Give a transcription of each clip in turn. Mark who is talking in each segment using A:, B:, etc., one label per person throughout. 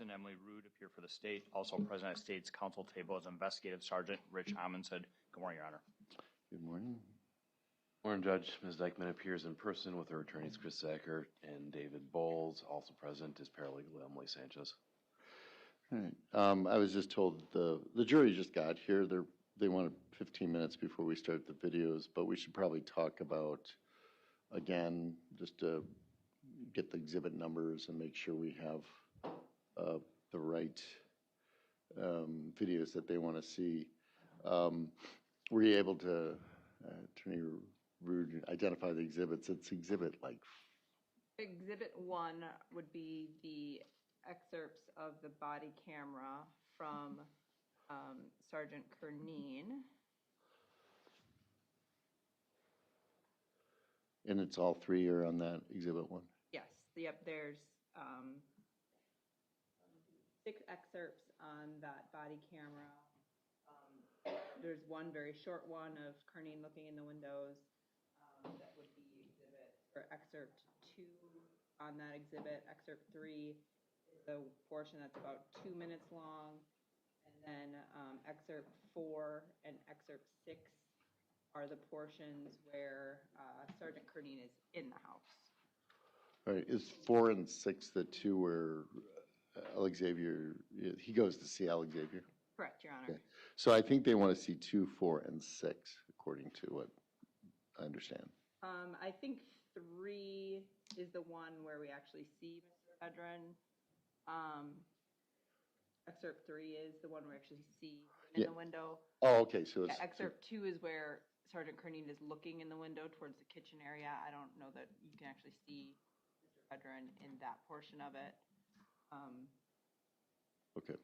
A: and Emily Rude appear for the state. Also present at state's council table is Investigative Sergeant Rich Amundsen. Good morning, Your Honor.
B: Good morning.
C: Morning, Judge. Ms. Dikeman appears in person with her attorneys Chris Zacher and David Bowles. Also present is paralegal Emily Sanchez.
B: All right. I was just told the jury just got here. They wanted 15 minutes before we start the videos, but we should probably talk about, again, just to get the exhibit numbers and make sure we have the right videos that they want to see. Were you able to, Attorney Rude, identify the exhibits? It's exhibit like...
D: Exhibit 1 would be the excerpts of the body camera from Sergeant Cardena.
B: And it's all three are on that exhibit 1?
D: Yes. Yep. There's 6 excerpts on that body camera. There's one very short one of Cardena looking in the windows. That would be exhibit or excerpt 2 on that exhibit. Excerpt 3 is the portion that's about 2 minutes long. And then excerpt 4 and excerpt 6 are the portions where Sergeant Cardena is in the house.
B: All right. Is 4 and 6 the two where Xavier, he goes to see Xavier?
D: Correct, Your Honor.
B: Okay. So I think they want to see 2, 4, and 6, according to what I understand.
D: I think 3 is the one where we actually see Mr. Pedrin. Excerpt 3 is the one we actually see in the window.
B: Oh, okay. So it's
D: excerpt 2 is where Sergeant Cardena is looking in the window towards the kitchen area. I don't know that you can actually see Mr. Pedrin in that portion of it.
B: okay.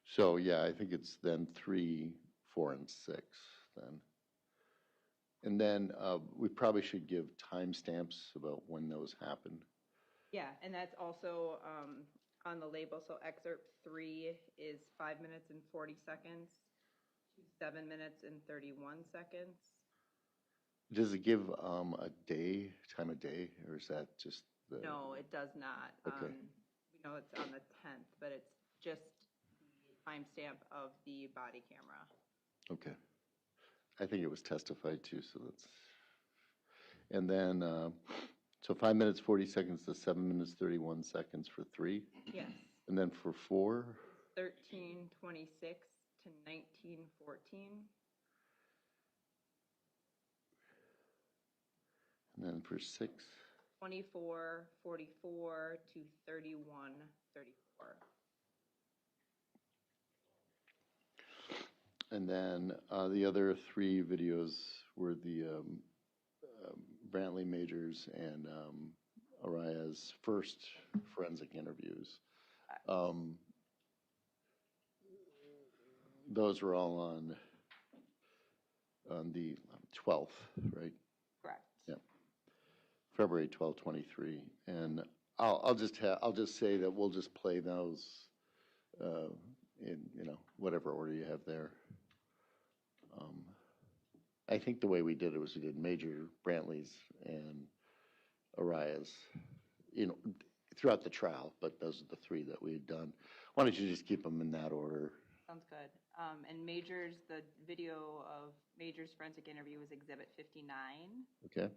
B: So yeah, I think it's then 3, 4, and 6 then. And then we probably should give timestamps about when those happened.
D: Yeah, and that's also on the label. So excerpt 3 is 5 minutes and 40 seconds to 7 minutes and 31 seconds.
B: Does it give a day, time of day, or is that just the...
D: No, it does not.
B: Okay.
D: We know it's on the 10th, but it's just the timestamp of the body camera.
B: Okay. I think it was testified to, so that's... And then, so 5 minutes, 40 seconds to 7 minutes, 31 seconds for 3?
D: Yes.
B: And then for 4?
D: 13:26 to 19:14.
B: And then for 6?
D: 24:44 to 31:34.
B: And then the other 3 videos were the Brantley Majors and Aria's first forensic interviews. Those were all on the 12th, right?
D: Correct.
B: Yeah. February 12, 23. And I'll just say that we'll just play those in whatever order you have there. I think the way we did it was we did Major Brantley's and Aria's, throughout the trial, but those are the 3 that we had done. Why don't you just keep them in that order?
D: Sounds good. And Major's, the video of Major's forensic interview was Exhibit 59.
B: Okay.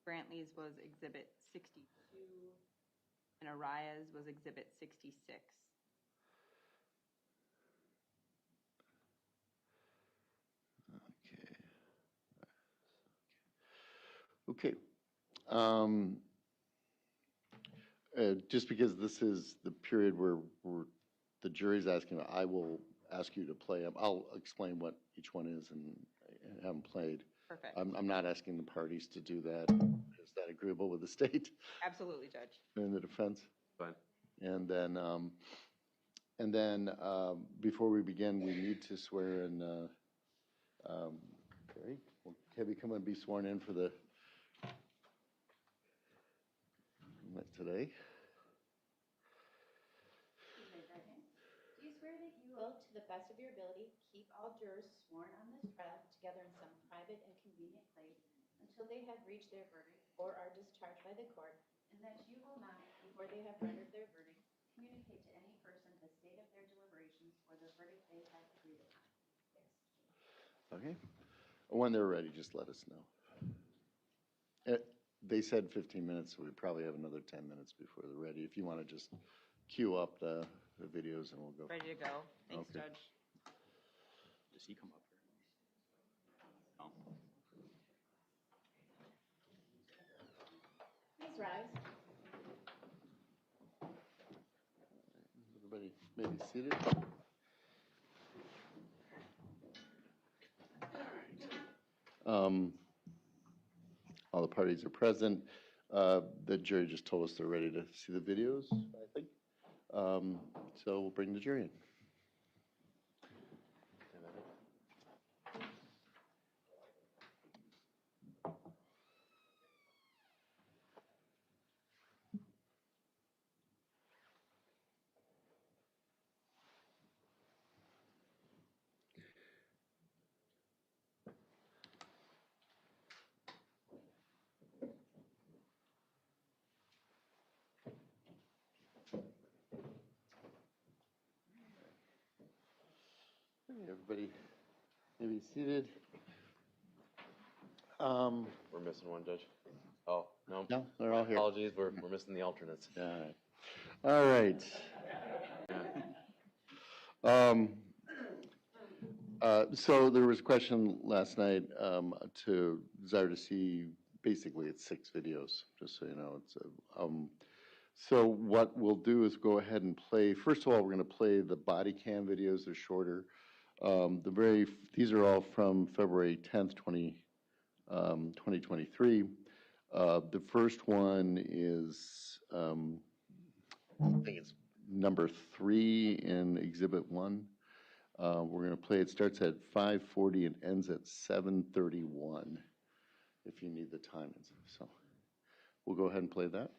D: Brantley's was Exhibit 62. And Aria's was Exhibit 66.
B: Okay. Just because this is the period where the jury's asking, I will ask you to play them. I'll explain what each one is and have them played.
D: Perfect.
B: I'm not asking the parties to do that. Is that agreeable with the state?
D: Absolutely, Judge.
B: And the defense?
C: Fine.
B: And then before we begin, we need to swear in Terry. Will Kevin come and be sworn in for the today?
E: Do you swear that you will, to the best of your ability, keep all jurors sworn on this trial together in some private and convenient place until they have reached their verdict or are discharged by the court, and that you will not, before they have rendered their verdict, communicate to any person the state of their deliberations or the verdict they have agreed upon. Yes.
B: Okay. When they're ready, just let us know. They said 15 minutes, so we probably have another 10 minutes before they're ready. If you want to just queue up the videos and we'll go.
D: Ready to go. Thanks,
B: Okay.
D: Judge.
A: Does he come up here? No.
E: Please rise.
B: Everybody maybe seated? All the parties are present. The jury just told us they're ready to see the videos, I think. So we'll bring the jury in. Everybody maybe seated.
C: We're missing one, Judge. Oh, no.
B: No, they're all here.
C: Apologies, we're missing the alternates.
B: All right. So there was a question last night to desire to see, basically it's 6 videos, just so you know. So what we'll do is go ahead and play, first of all, we're going to play the body cam videos. They're shorter. These are all from February 10th, 2023. The first one is, I think it's number 3 in Exhibit 1. We're going to play, it starts at 5:40 and ends at 7:31, if you need the timings. So we'll go ahead and play that.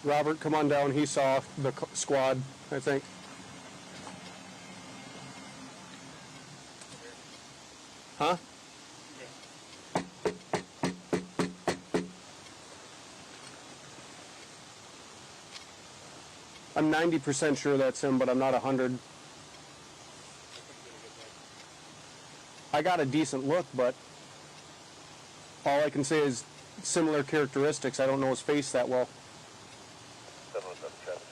F: Robert, come on down. He saw the squad, I think. Huh? I'm 90% sure that's him, but I'm not 100. I got a decent look, but all I can say is similar characteristics. I don't know his face that well.
G: 707 traffic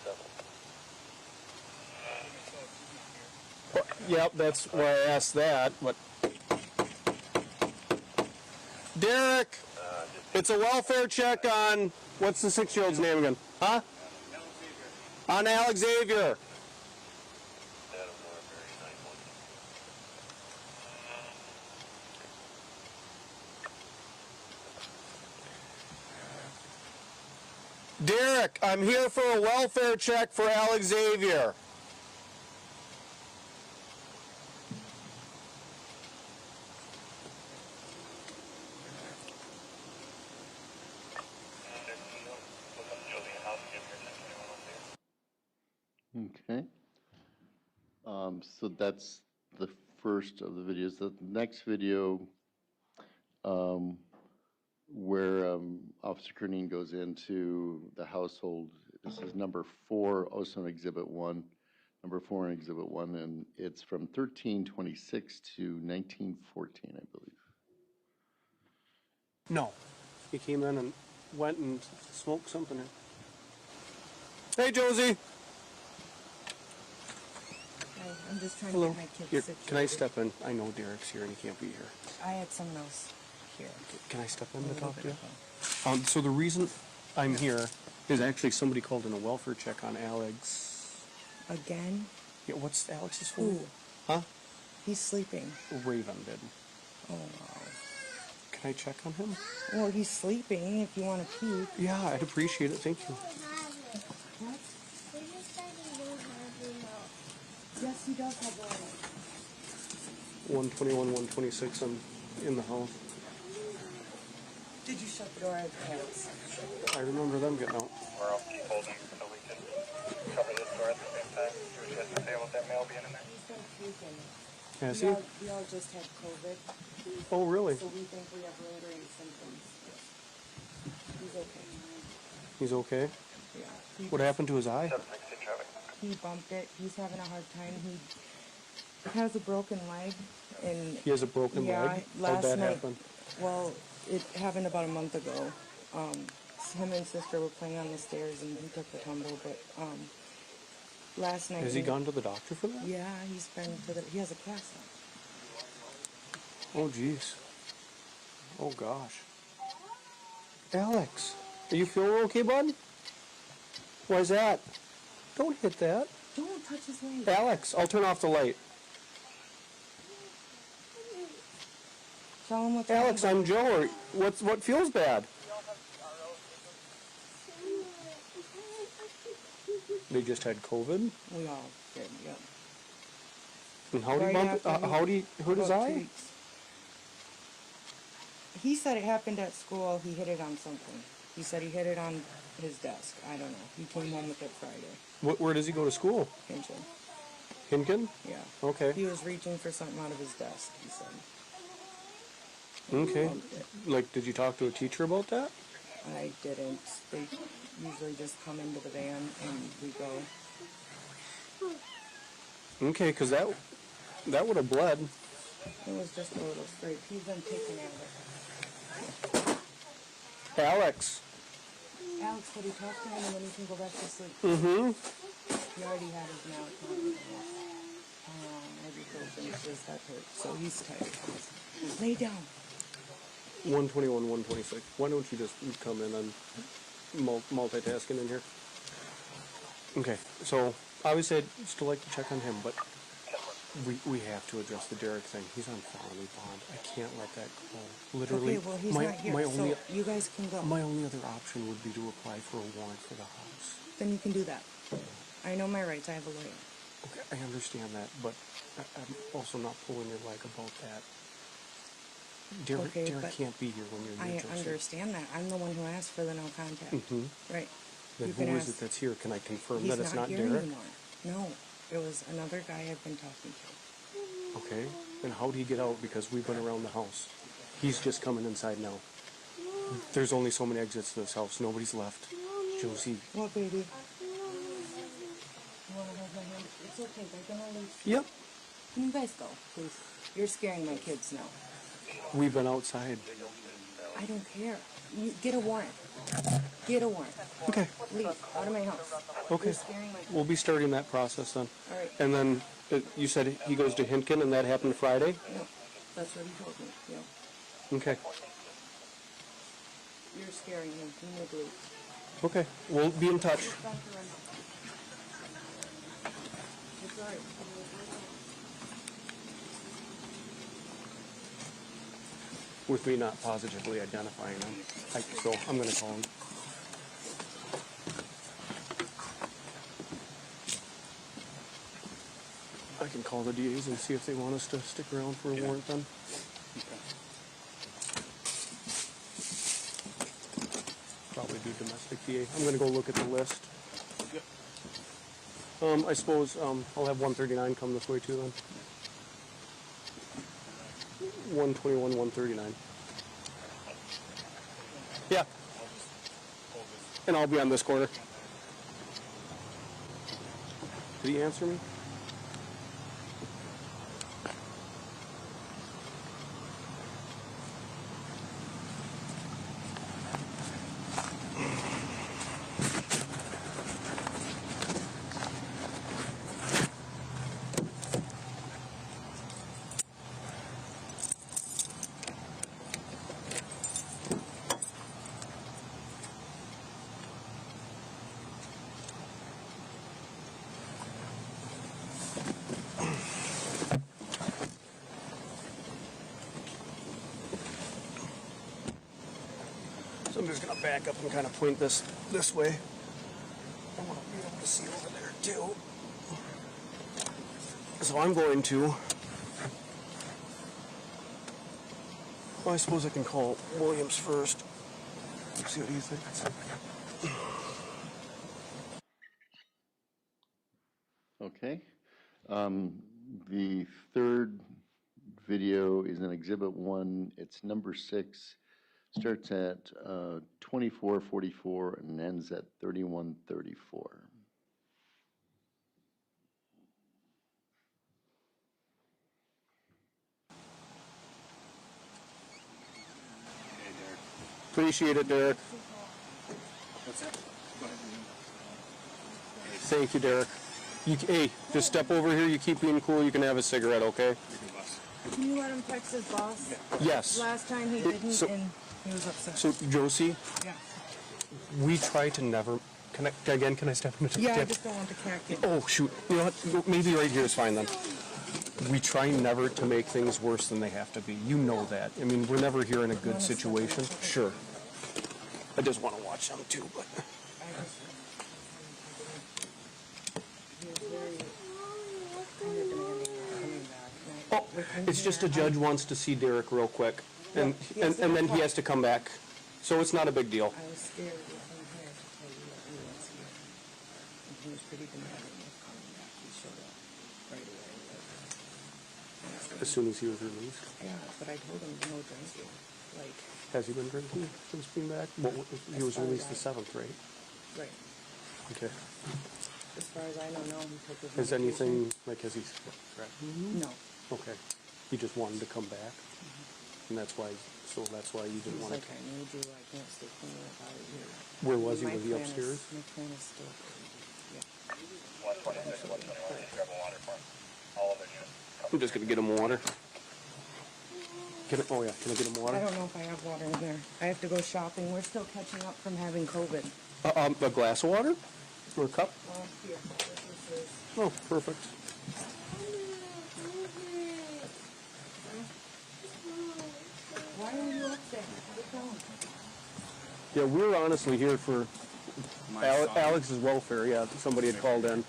G: stop.
F: Yep, that's why I asked that. But Derek, it's a welfare check on what's the 6-year-old's name again? Huh? On Alex Xavier.
G: Adam Norbury, 911.
F: Derek, I'm here for a welfare check for Alex Xavier.
B: Okay. So that's the first of the videos. The next video, where Officer Cardena goes into the household, this is number 4, also in Exhibit 1, number 4 in Exhibit 1, and it's from 1326 to 1914, I believe.
F: No. He came in and went and smoked something. Hey, Josie.
H: Hi, I'm just trying
F: Hello.
H: to get my kids
F: Here,
H: situated.
F: can I step in? I know Derek's here and he can't be here.
H: I had someone else here.
F: Can I step in
H: A
F: to
H: little
F: talk to
H: bit
F: you?
H: ago.
F: So the reason I'm here is actually somebody called in a welfare check on Alex.
H: Again?
F: Yeah, what's Alex's full name?
H: Who?
F: Huh?
H: He's sleeping.
F: Raven did.
H: Oh, wow.
F: Can I check on him?
H: Well, he's sleeping if you want to peek.
F: Yeah, I'd appreciate it. Thank you.
H: What? Yes, he does have one.
F: 121, 126, I'm in the house.
H: Did you shut the door? I have cats.
F: I remember them getting out.
G: Or I'll keep holding so we can cover this door at the same time. See what you have to say about that mail being in there.
H: He's been puking.
F: Has
H: We
F: he?
H: all just had COVID,
F: Oh, really?
H: so we think we have lingering symptoms. He's okay.
F: He's okay?
H: Yeah. He,
F: What happened to his eye?
G: 760 traffic.
H: he bumped it. He's having a hard time. He has a broken leg, and
F: He has a broken
H: yeah,
F: leg? How'd
H: last
F: that
H: night.
F: happen?
H: Well, it happened about a month ago. Him and sister were playing on the stairs, and he took the tumble. But last night.
F: Has he gone to the doctor for that?
H: Yeah, he's been to the. He has a cast
F: Oh, jeez. Oh, gosh. Alex, are you feeling okay, bud? Why's that? Don't hit that.
H: Don't touch his leg.
F: Alex, I'll turn off the light.
H: Tell him what's
F: Alex,
H: wrong.
F: I'm Joe. What feels bad? They just had COVID?
H: We all did, yeah.
F: And how do you
H: Right
F: bump,
H: after
F: how do you hurt his
H: about 2
F: eye?
H: weeks. He said it happened at school. He hit it on something. He said he hit it on his desk. I don't know. He came home with it Friday.
F: Where does he go to school?
H: Pinching.
F: Hinkin?
H: Yeah.
F: Okay.
H: He was reaching for something out of his desk, he said.
F: Okay. Like, did you talk to a teacher about that?
H: I didn't. They usually just come into the van and we go.
F: Okay, because that would have bled.
H: It was just a little scrape. He's been taken out of
F: Alex.
H: it. Alex, could he talk to him and then he can go back to sleep?
F: Mm-hmm.
H: He already had his mouth. Maybe he'll finish this. That hurt. So he's tired. Lay down.
F: 121, 126. Why don't you just come in on multitasking in here? Okay, so obviously I'd still like to check on him, but we have to address the Derek thing. He's on felony bond. I can't let that go. Literally,
H: Okay, well, he's not here,
F: only,
H: so you guys can go.
F: my only other option would be to apply for a warrant for the house.
H: Then you can do that. I know my rights. I have a lawyer.
F: Okay, I understand that, but I'm also not pulling your leg about that. Derek
H: Okay, but
F: can't be here when you're
H: I
F: here.
H: understand that. I'm the one who asked for the no contact.
F: Mm-hmm.
H: Right.
F: Then
H: You
F: who
H: can
F: is
H: ask-
F: it that's here? Can I confirm
H: He's
F: that it's not
H: here
F: Derek?
H: anymore. No, it was another guy I've been talking to.
F: Okay, and how'd he get out? Because we've been around the house. He's just coming inside now. There's only so many exits to this house. Nobody's left. Josie.
H: What, baby? You want to hold my hand? It's okay. They're going to leave.
F: Yep.
H: Can you guys go, please? You're scaring my kids now.
F: We've been outside.
H: I don't care. You get a warrant. Get a warrant.
F: Okay.
H: Leave out of my house.
F: Okay.
H: You're scaring my kids.
F: We'll be starting that process then.
H: All right.
F: And then you said he goes to Hinkin and that happened Friday?
H: Yeah, that's what he told me. Yeah.
F: Okay.
H: You're scaring him. You need to leave.
F: Okay. We'll be in touch.
H: It's all right.
F: With me not positively identifying him. So I'm going to call him. I can call the DAs and see if they want us to stick around for a warrant then. Probably do domestic DA. I'm going to go look at the list. I suppose I'll have 139 come this way too then. 121, 139. Yeah. And I'll be on this corner. Did he answer me? So I'm just going to back up and kind of point this way. I want to be able to see over there too. So I'm going to, well, I suppose I can call Williams first. See what he thinks.
B: Okay. The third video is in Exhibit 1. It's number 6. Starts at 24:44 and ends at 31:34.
F: Appreciate it, Derek. Thank you, Derek. Hey, just step over here. You keep being cool. You can have a cigarette, okay?
H: Can you let him text his boss?
F: Yes.
H: Last time he didn't, and he was upset.
F: So, Josie,
H: Yeah.
F: we try to never... Can I step in the
H: Yeah, I just don't want the cat getting...
F: Oh, shoot. You know what? Maybe right here is fine then. We try never to make things worse than they have to be. You know that. I mean, we're never here in a good situation. Sure. I just want to watch them too, but... Oh, it's just a judge wants to see Derek real quick, and then he has to come back. So it's not a big deal.
H: I was scared with him here to tell you that he was here. And he was pretty demanding of coming back. He showed up right away.
F: As soon as he was released.
H: Yeah, but I told him no drinking. Like,
F: Has he been drinking since being back? Well, he was released the 7th, right?
H: right.
F: Okay.
H: As far as I know, no, he took his
F: Has
H: medication.
F: anything, like, has he...
H: No.
F: Okay. He just wanted to come back? And that's why you didn't
H: He's
F: want
H: like,
F: to...
H: I need you, I can't stay clean without you.
F: Where was he?
H: My
F: Was he
H: plan
F: upstairs?
H: My plan is still, yeah.
G: 126, 121, just grab a water for him. All of their units.
F: I'm just going to get him water. Can I get him water?
H: I don't know if I have water in there. I have to go shopping. We're still catching up from having COVID.
F: A glass of water? Or a cup?
H: Here, this is...
F: Oh, perfect.
H: Why are you up there? What's wrong?
F: Yeah, we were honestly here for Alex's welfare. Yeah, somebody had called in.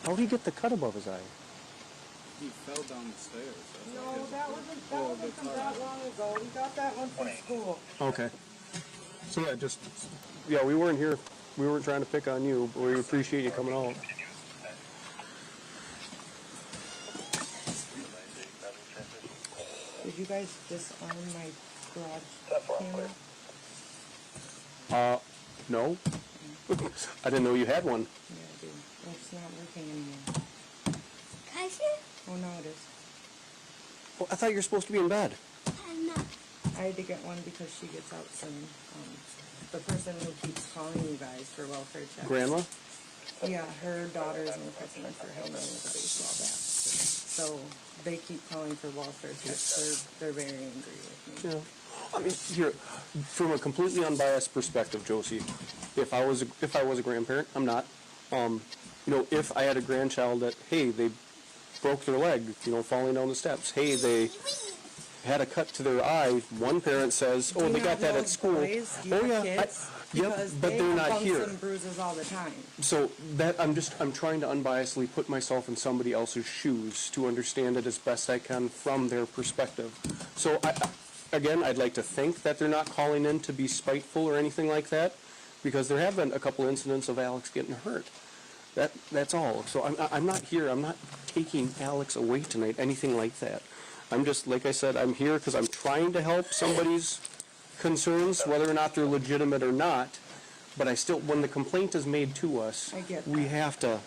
F: How did he get the cut above his eye?
I: He fell down the stairs.
H: No, that wasn't from that long ago. We got that one from school.
F: Okay. So yeah, we weren't here. We weren't trying to pick on you, but we appreciate you coming out.
H: Did you guys disarm my garage camera?
F: No. I didn't know you had one.
H: Yeah, I do. Well, it's not working anymore.
J: Can I see it?
H: Oh, no, it is.
F: Well, I thought you were supposed to be in bed.
J: I'm not.
H: I had to get one because she gets out soon. The person who keeps calling you guys for welfare checks.
F: Grandma?
H: Yeah, her daughter is in prison for hitting me with a baseball bat. So they keep calling for welfare checks. They're very angry with me.
F: Yeah. I mean, here, from a completely unbiased perspective, Josie, if I was a grandparent, I'm not. If I had a grandchild that, hey, they broke their leg, falling down the steps. Hey, they had a cut to their eye. One parent says, "Oh, they got that at school."
H: Boys? Do you have kids? Because
F: but they're not
H: bumps
F: here.
H: and bruises all the time.
F: So that I'm trying to unbiasedly put myself in somebody else's shoes to understand it as best I can from their perspective. So I'd like to think that they're not calling in to be spiteful or anything like that, because there have been a couple incidents of Alex getting hurt. That's all. So I'm not here. I'm not taking Alex away tonight, anything like that. I'm just, like I said, I'm here because I'm trying to help somebody's concerns, whether or not they're legitimate or not. But I still, when the complaint is made to us,
H: I get
F: we
H: that.
F: have to.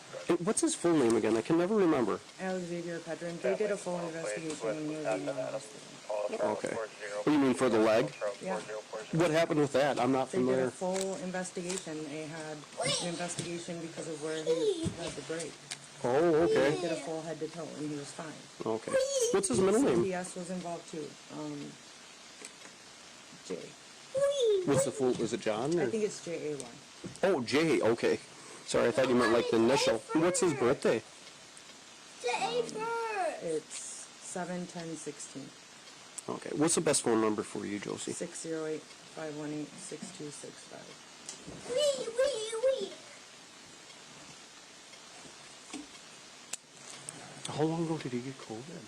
F: What's his full name again? I can never remember.
H: Alexavier Pedrin. They did a full investigation when we were in the hospital.
F: Okay. What do you mean for the leg?
H: Yeah.
F: What happened with that? I'm not
H: They did
F: familiar.
H: a full investigation. They had an investigation because of where he had the break.
F: Oh,
H: They
F: okay.
H: did a full head to toe, and he was fine.
F: Okay. What's his middle name?
H: CPS was involved too. Jay.
F: What's the full? Is it John?
H: I
F: Or?
H: think it's J-A-Y.
F: Oh, Jay. Okay. Sorry, I thought you meant like the initial. What's his birthday?
H: It's 7/10/16.
F: Okay. What's the best phone number for you, Josie?
H: 608-518-6265.
F: How long ago did he get COVID?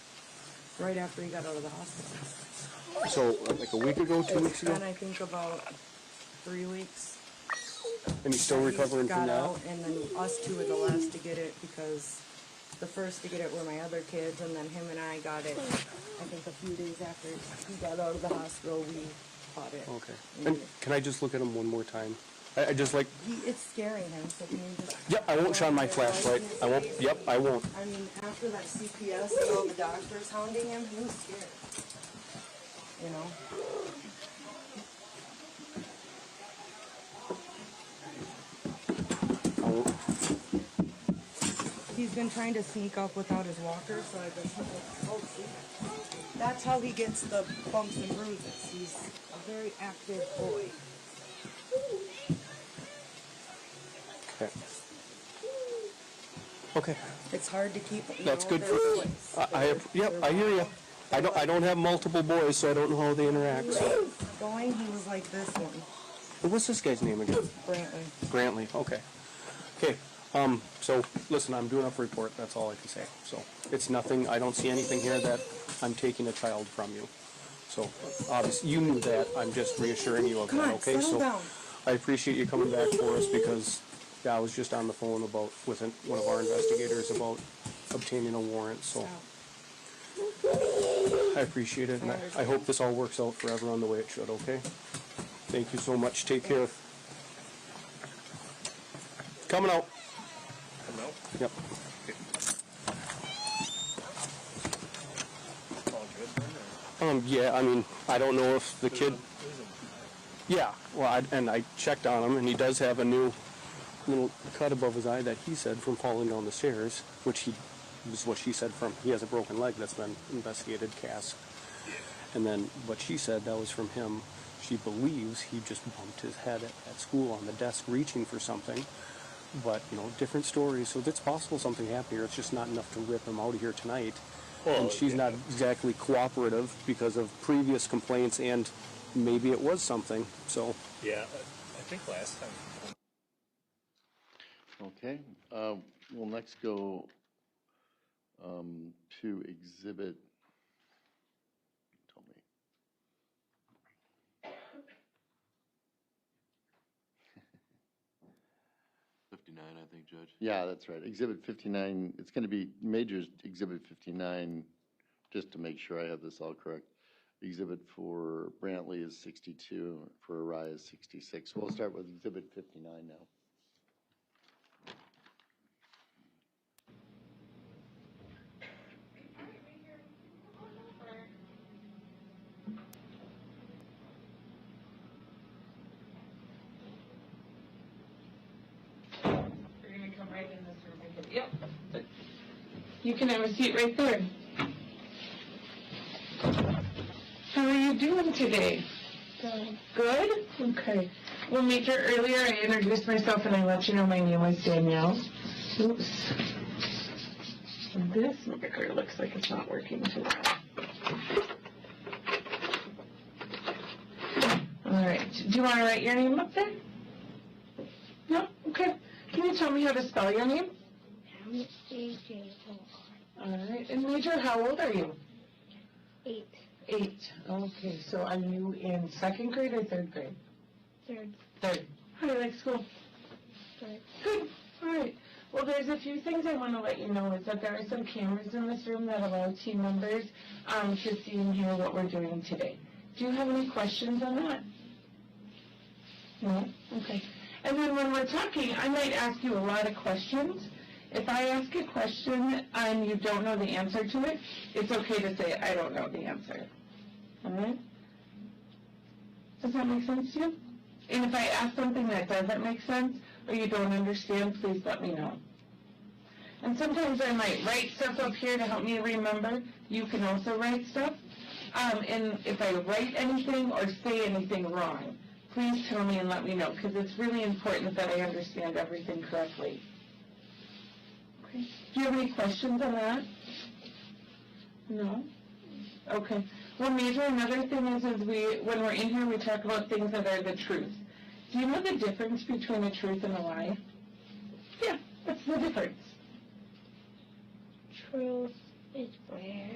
H: Right after he got out of the hospital.
F: So, like a week ago, 2 weeks ago?
H: And I think about 3 weeks.
F: And he's still recovering from
H: got
F: that?
H: out, and then us two were the last to get it because the first to get it were my other kids, and then him and I got it. I think a few days after he got out of the hospital, we caught it.
F: Okay. And can I just look at him one more time? I just like...
H: It's scaring him, so can you just...
F: Yep, I won't shine my flashlight. I won't. Yep, I won't.
H: I mean, after that CPS and all the doctors hounding him, he was scared. You know?
F: I won't.
H: He's been trying to sneak up without his walker, so I guess he's like, oh, see. That's how he gets the bumps and bruises. He's a very active boy.
F: Okay. Okay.
H: It's hard to keep.
F: That's good for... Yep, I hear you. I don't have multiple boys, so I don't know how they interact. So.
H: Going, he was like this one.
F: What's this guy's name again?
H: Brantley.
F: Brantley. Okay. Okay. So listen, I'm doing up a report. That's all I can say. So it's nothing. I don't see anything here that I'm taking a child from you. So obviously you knew that. I'm just reassuring you of
H: Come
F: that.
H: on,
F: Okay.
H: settle
F: So
H: down.
F: I appreciate you coming back for us because I was just on the phone with one of our investigators about obtaining a warrant. So I appreciate it, and I hope this all works out for everyone the way it should. Okay. Thank you so much. Take care. Coming out.
G: Coming out?
F: Yep.
G: All good then, or?
F: Yeah, I mean, I don't know if the kid... Yeah, well, I checked on him, and he does have a new little cut above his eye that he said from falling down the stairs, which was what she said from... He has a broken leg that's been investigated, cast. And then what she said, that was from him. She believes he just bumped his head at school on the desk reaching for something. But, different stories. So it's possible something happened here. It's just not enough to rip him out of here tonight. And she's not exactly cooperative because of previous complaints, and maybe it was something. So
G: Yeah, I think last time.
B: Okay, we'll next go to exhibit, tell me.
C: I think, Judge.
B: Yeah, that's right, exhibit 59, it's going to be Major's exhibit 59, just to make sure I have this all correct. Exhibit for Brantley is 62, for Aria is 66. We'll start with exhibit 59 now.
K: You're gonna come right in this room right here. Yep. You can have a seat right there. How are you doing today? Good. Good? Okay. Well, Major, earlier I introduced myself and I let you know my name was Danielle. Oops. And this marker looks like it's not working too well. All right. Do you want to write your name up there? No? Okay. Can you tell me how to spell your name? All right. And Major, how old are you?
J: 8.
K: 8. Okay. So are you in 2nd grade or 3rd grade?
J: 3rd.
K: 3rd. How do you like school?
J: Good.
K: Good. All right. Well, there's a few things I want to let you know is that there are some cameras in this room that allow team members to see and hear what we're doing today. Do you have any questions on that? No? Okay. And then when we're talking, I might ask you a lot of questions. If I ask a question and you don't know the answer to it, it's okay to say, I don't know the answer. All right? Does that make sense to you? And if I ask something that doesn't make sense or you don't understand, please let me know. And sometimes I might write stuff up here to help me remember. You can also write stuff. And if I write anything or say anything wrong, please tell me and let me know, because it's really important that I understand everything correctly. Okay. Do you have any questions on that? No? Okay. Well, Major, another thing is when we're in here, we talk about things that are the truth. Do you know the difference between a truth and a lie? Yeah, what's the difference?
J: Truth is where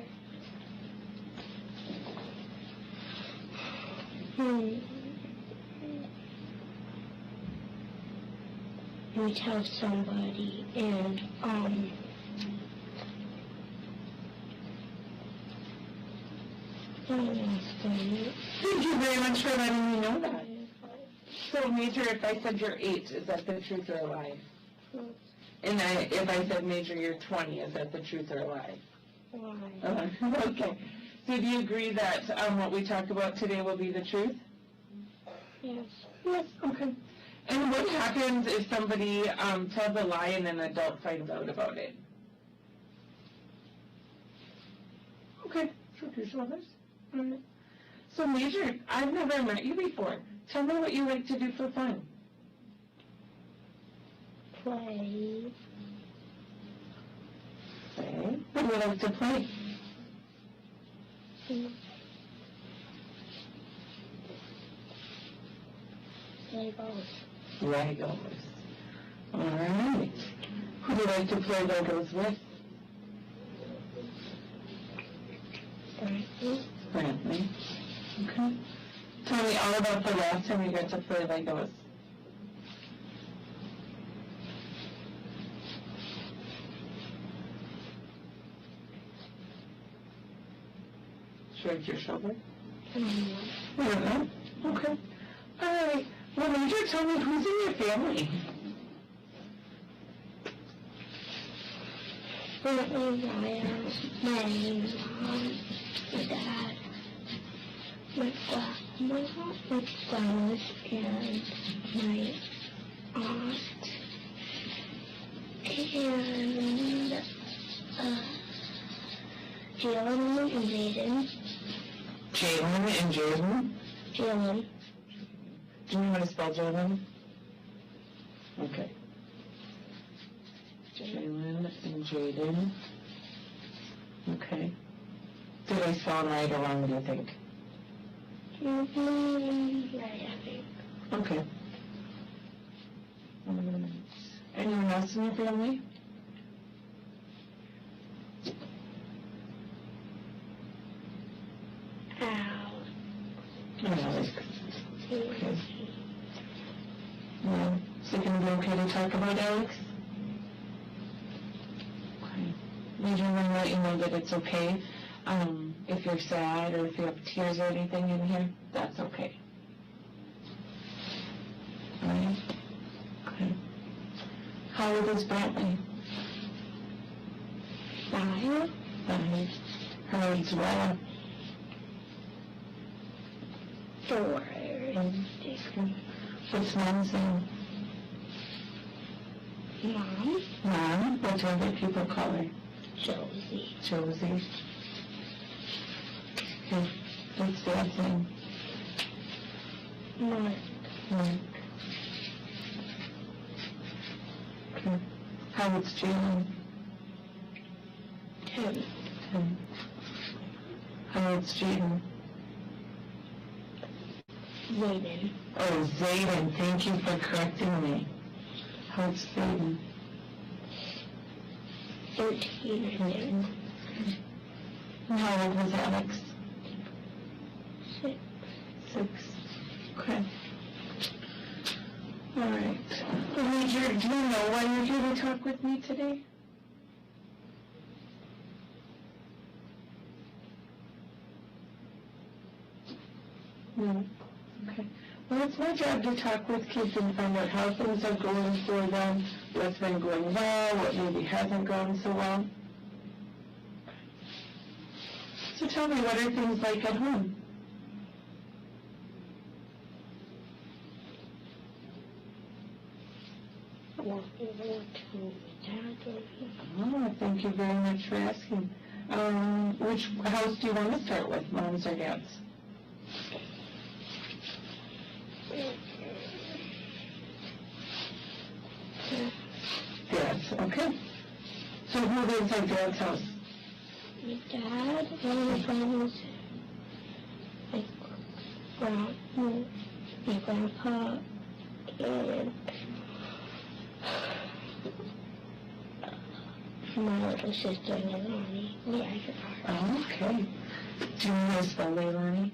J: you tell somebody and
K: Thank you very much for letting me know that. So, Major, if I said you're 8, is that the truth or a lie? And if I said, Major, you're 20, is that the truth or a lie?
J: Lie.
K: Okay. So do you agree that what we talked about today will be the truth?
J: Yes.
K: Yes. Okay. And what happens if somebody tells a lie and an adult finds out about it? Okay. Shrug your shoulders. All right. So, Major, I've never met you before. Tell me what you like to do for fun.
J: Play.
K: Play? What do you like to play?
J: Legos.
K: Legos. All right. Who do you like to play Legos with? Brantley. Okay. Tell me all about the last time you got to play Legos. Shrug your shoulder. I don't know. Okay. All right. Well, Major, tell me, who's in your family?
J: My mom, my dad, my grandma, my grandmas, and my aunt, and Jalen and Jaden.
K: Jalen and Jaden?
J: Jalen.
K: Do you know how to spell Jalen? Okay. Jalen and Jaden. Okay. Did I spell them right or wrong, do you think?
J: Right, I think.
K: Okay. Anyone else in your family? Alex. Okay. No. Is it going to be okay to talk about Alex? Okay. Major, I want to let you know that it's okay. If you're sad or if you have tears or anything in here, that's okay. Alright? Okay. How old is Brantley?
J: 5.
K: 5. How old's Rella?
J: 4.
K: What's Mom's name?
J: Mom?
K: Mom? What do other people call her?
J: Josie.
K: Josie. Okay. What's Dad's name?
J: Mark.
K: Mark. Okay. How old's Jalen?
J: 10.
K: 10. How old's Jaden?
J: Zayden.
K: Oh, Zayden. Thank you for correcting me. How old's Zayden?
J: 13, I think.
K: And how old was Alex?
J: 6.
K: 6. Okay. All right. Well, Major, do you know why you're here to talk with me today? No. Okay. Well, it's my job to talk with kids and find out how things are going for them, what's been going well, what maybe hasn't gone so well. So tell me, what are things like at home? Oh, thank you very much for asking. Which house do you want to start with, mom's or dad's? Dad's, okay. So who lives at Dad's house?
J: My dad, one of my friends, my grandpa, and my little sister, Leilani.
K: Oh, okay. Do you know how to spell Leilani?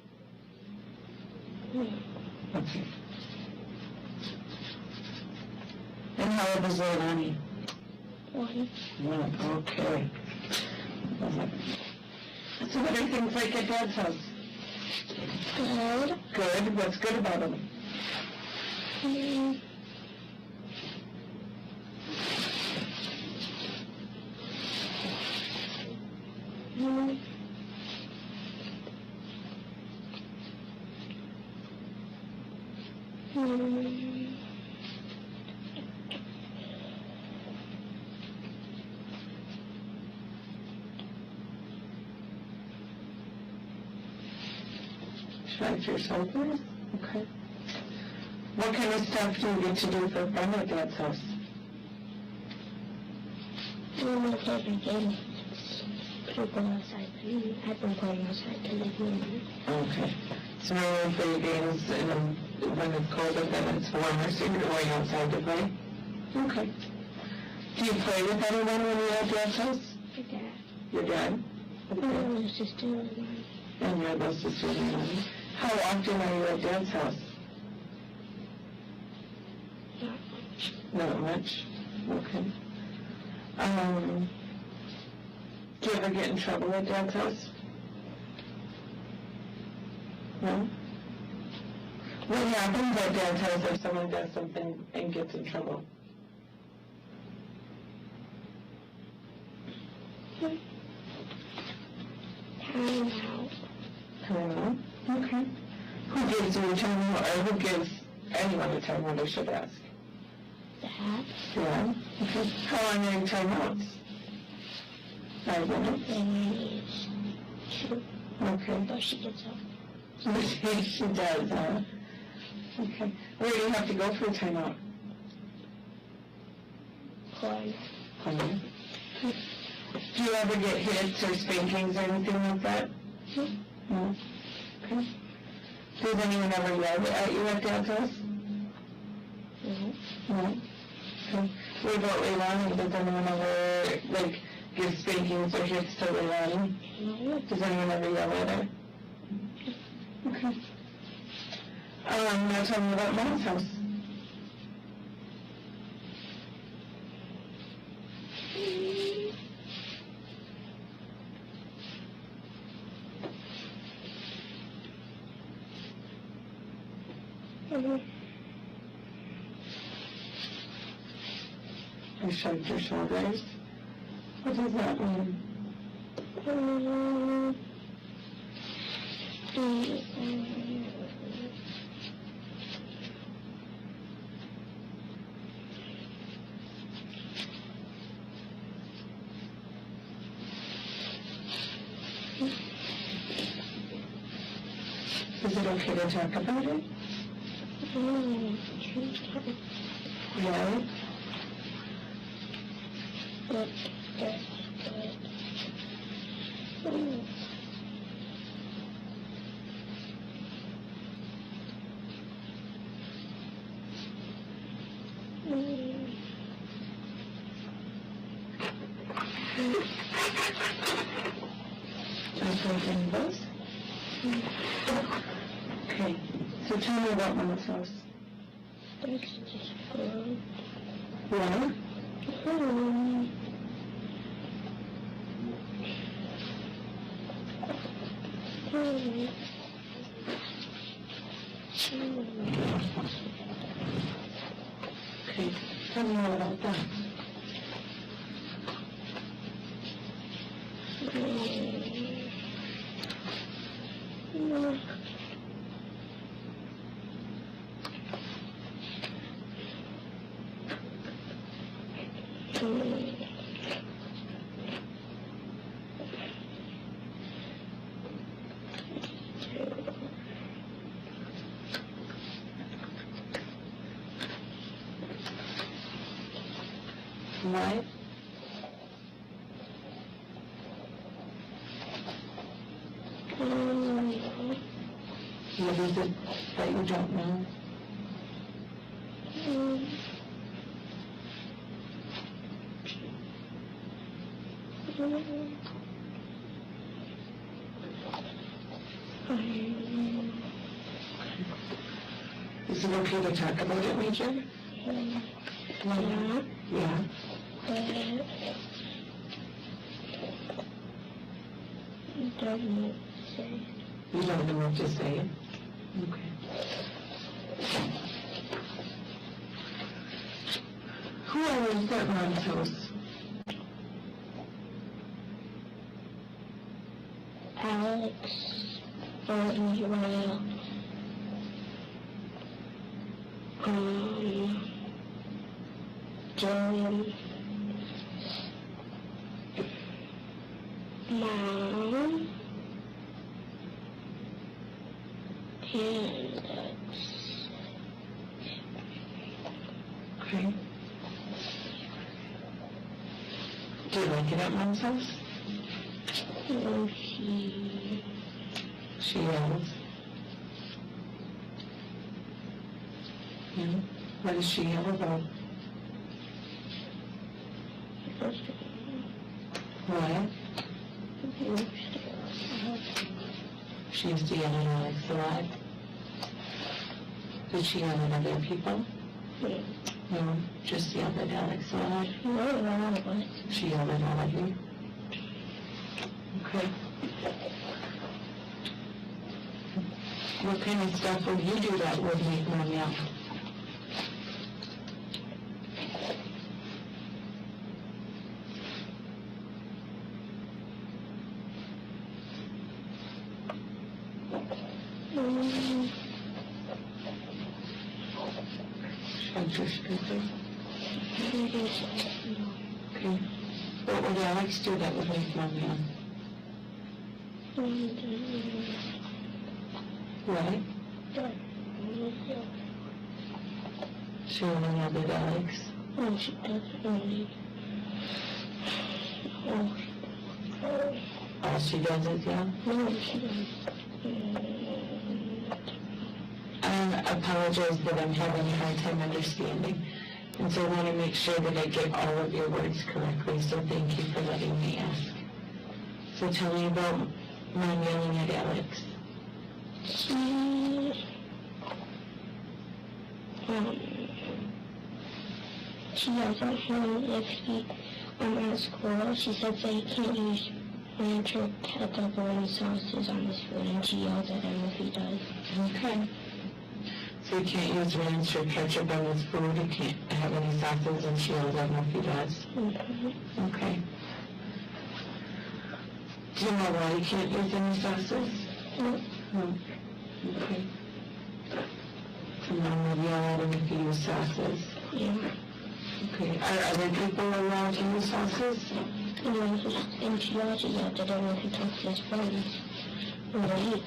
J: No.
K: Okay. And how old is Leilani? One, okay. So what are things like at Dad's house?
J: Good.
K: Good. What's good about them? Try your shoulders. Okay. What kind of stuff do you get to do for fun at Dad's house?
J: One of my favorite games is to go outside. I've been playing outside to live warm.
K: Okay. So no for your games when it's colder than it's warmer, so you're going outside to play? Okay. Do you play with anyone when you're at Dad's house?
J: Your dad.
K: Your dad? Okay.
J: My little sister, Leilani.
K: And your little sister, Leilani. How often are you at Dad's house?
J: Not much.
K: Not much? Okay. Do you ever get in trouble at Dad's house? No? What happens at Dad's house if someone does something and gets in trouble?
J: Time out.
K: Time out? Okay. Who gives you a time out, or who gives anyone a time out, I should ask?
J: Dad.
K: Yeah? Okay. How long are your time outs? 5 minutes?
J: And it's 2.
K: Okay.
J: But she gets up.
K: She does, huh? Okay. Where do you have to go for a timeout?
J: Corner.
K: Do you ever get hits or spankings or anything like that? No. Okay. Does anyone ever yell at you at Dad's house?
J: No.
K: No. Okay. What about Leilani? Does anyone ever, give spankings or hits to Leilani?
J: No.
K: Does anyone ever yell at her? Okay. Now tell me about Mom's house. You shrugged your shoulders. What does that mean? Is it okay to talk about it? Yeah? Okay, so tell me about Mom's house.
J: It's just good.
K: What? Okay, tell me more about that. What? What is it that you don't know? Is it okay to talk about it, Major? Yeah. Yeah. You don't know what to say? Okay. Who owns that mom's house?
J: Alex, Israel, Dylan, Mom, and
K: Okay. Do you like it at mom's house? She yells. Yeah. What does she yell about? What? She used to yell at Alex a lot. Did she yell at other people? No, just yelled at Alex a lot. She yelled at all of you. Okay. What kind of stuff would you do that would make Mom yell? Okay. What would Alex do that would make Mom yell? What? She only yelled at Alex?
J: No, she doesn't.
K: All she does is yell?
J: No, she doesn't.
K: I apologize that I'm having a hard time understanding. And so I want to make sure that I get all of your words correctly, so thank you for letting me ask. So tell me about Mom yelling at Alex.
J: She yells at him if he, at school. She says that he can't use ranch or ketchup or any sauces on his food, and she yells at him if he does.
K: Okay. So he can't use ranch or ketchup on his food, he can't have any sauces, and she yells at him if he does. Okay. Do you know why he can't use any sauces? No. Okay. So Mom would yell at him if he used sauces?
J: Yeah.
K: Okay. Are other people allowed to use sauces?
J: No, and she also yelled at him if he talks to his friends or they eat.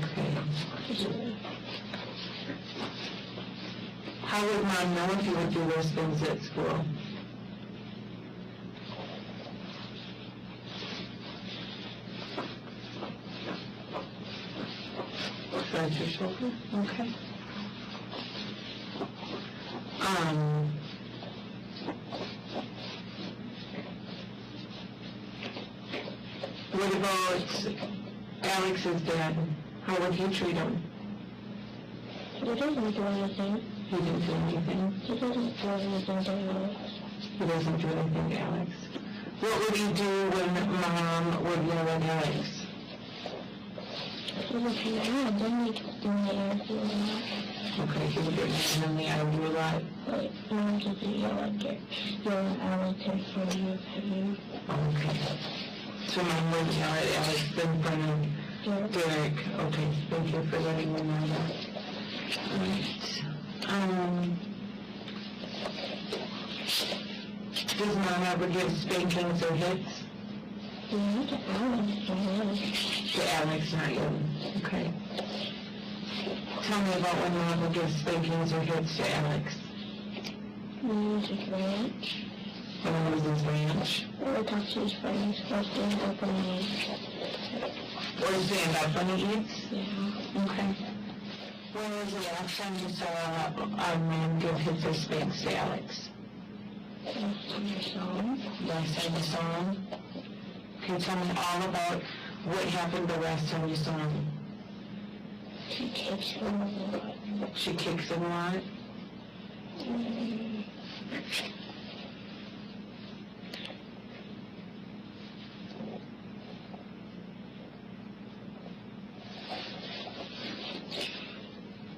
K: Okay. How would Mom know if you would do those things at school? Scratch your shoulder? Okay. What about Alex's dad? How would he treat him?
J: He doesn't do anything.
K: He didn't do anything?
J: He doesn't do anything to Alex.
K: He doesn't do anything to Alex. What would he do when Mom would yell at Alex?
J: He would be mad, then he'd get in the argue a lot.
K: Okay, he would get mad and they argue a lot.
J: But Mom doesn't yell at Alex in front of him.
K: Okay. So Mom would yell at Alex in front of Derek. Okay, thank you for letting me know that. Alright. Does Mom ever give spankings or hits?
J: Yeah, to Alex, not
K: To Alex, not you. Okay. Tell me about when Mom would give spankings or hits to Alex.
J: When he was at ranch.
K: When he was at ranch?
J: Or talk to his friends, or stand up when he eats.
K: Or stand up when he eats?
J: Yeah.
K: Okay. When was the last time you saw a man give hits or spanks to Alex?
J: Last time I saw him.
K: Last time you saw him? Can you tell me all about what happened the last time you saw him?
J: She kicks him a lot.
K: She kicks him a lot?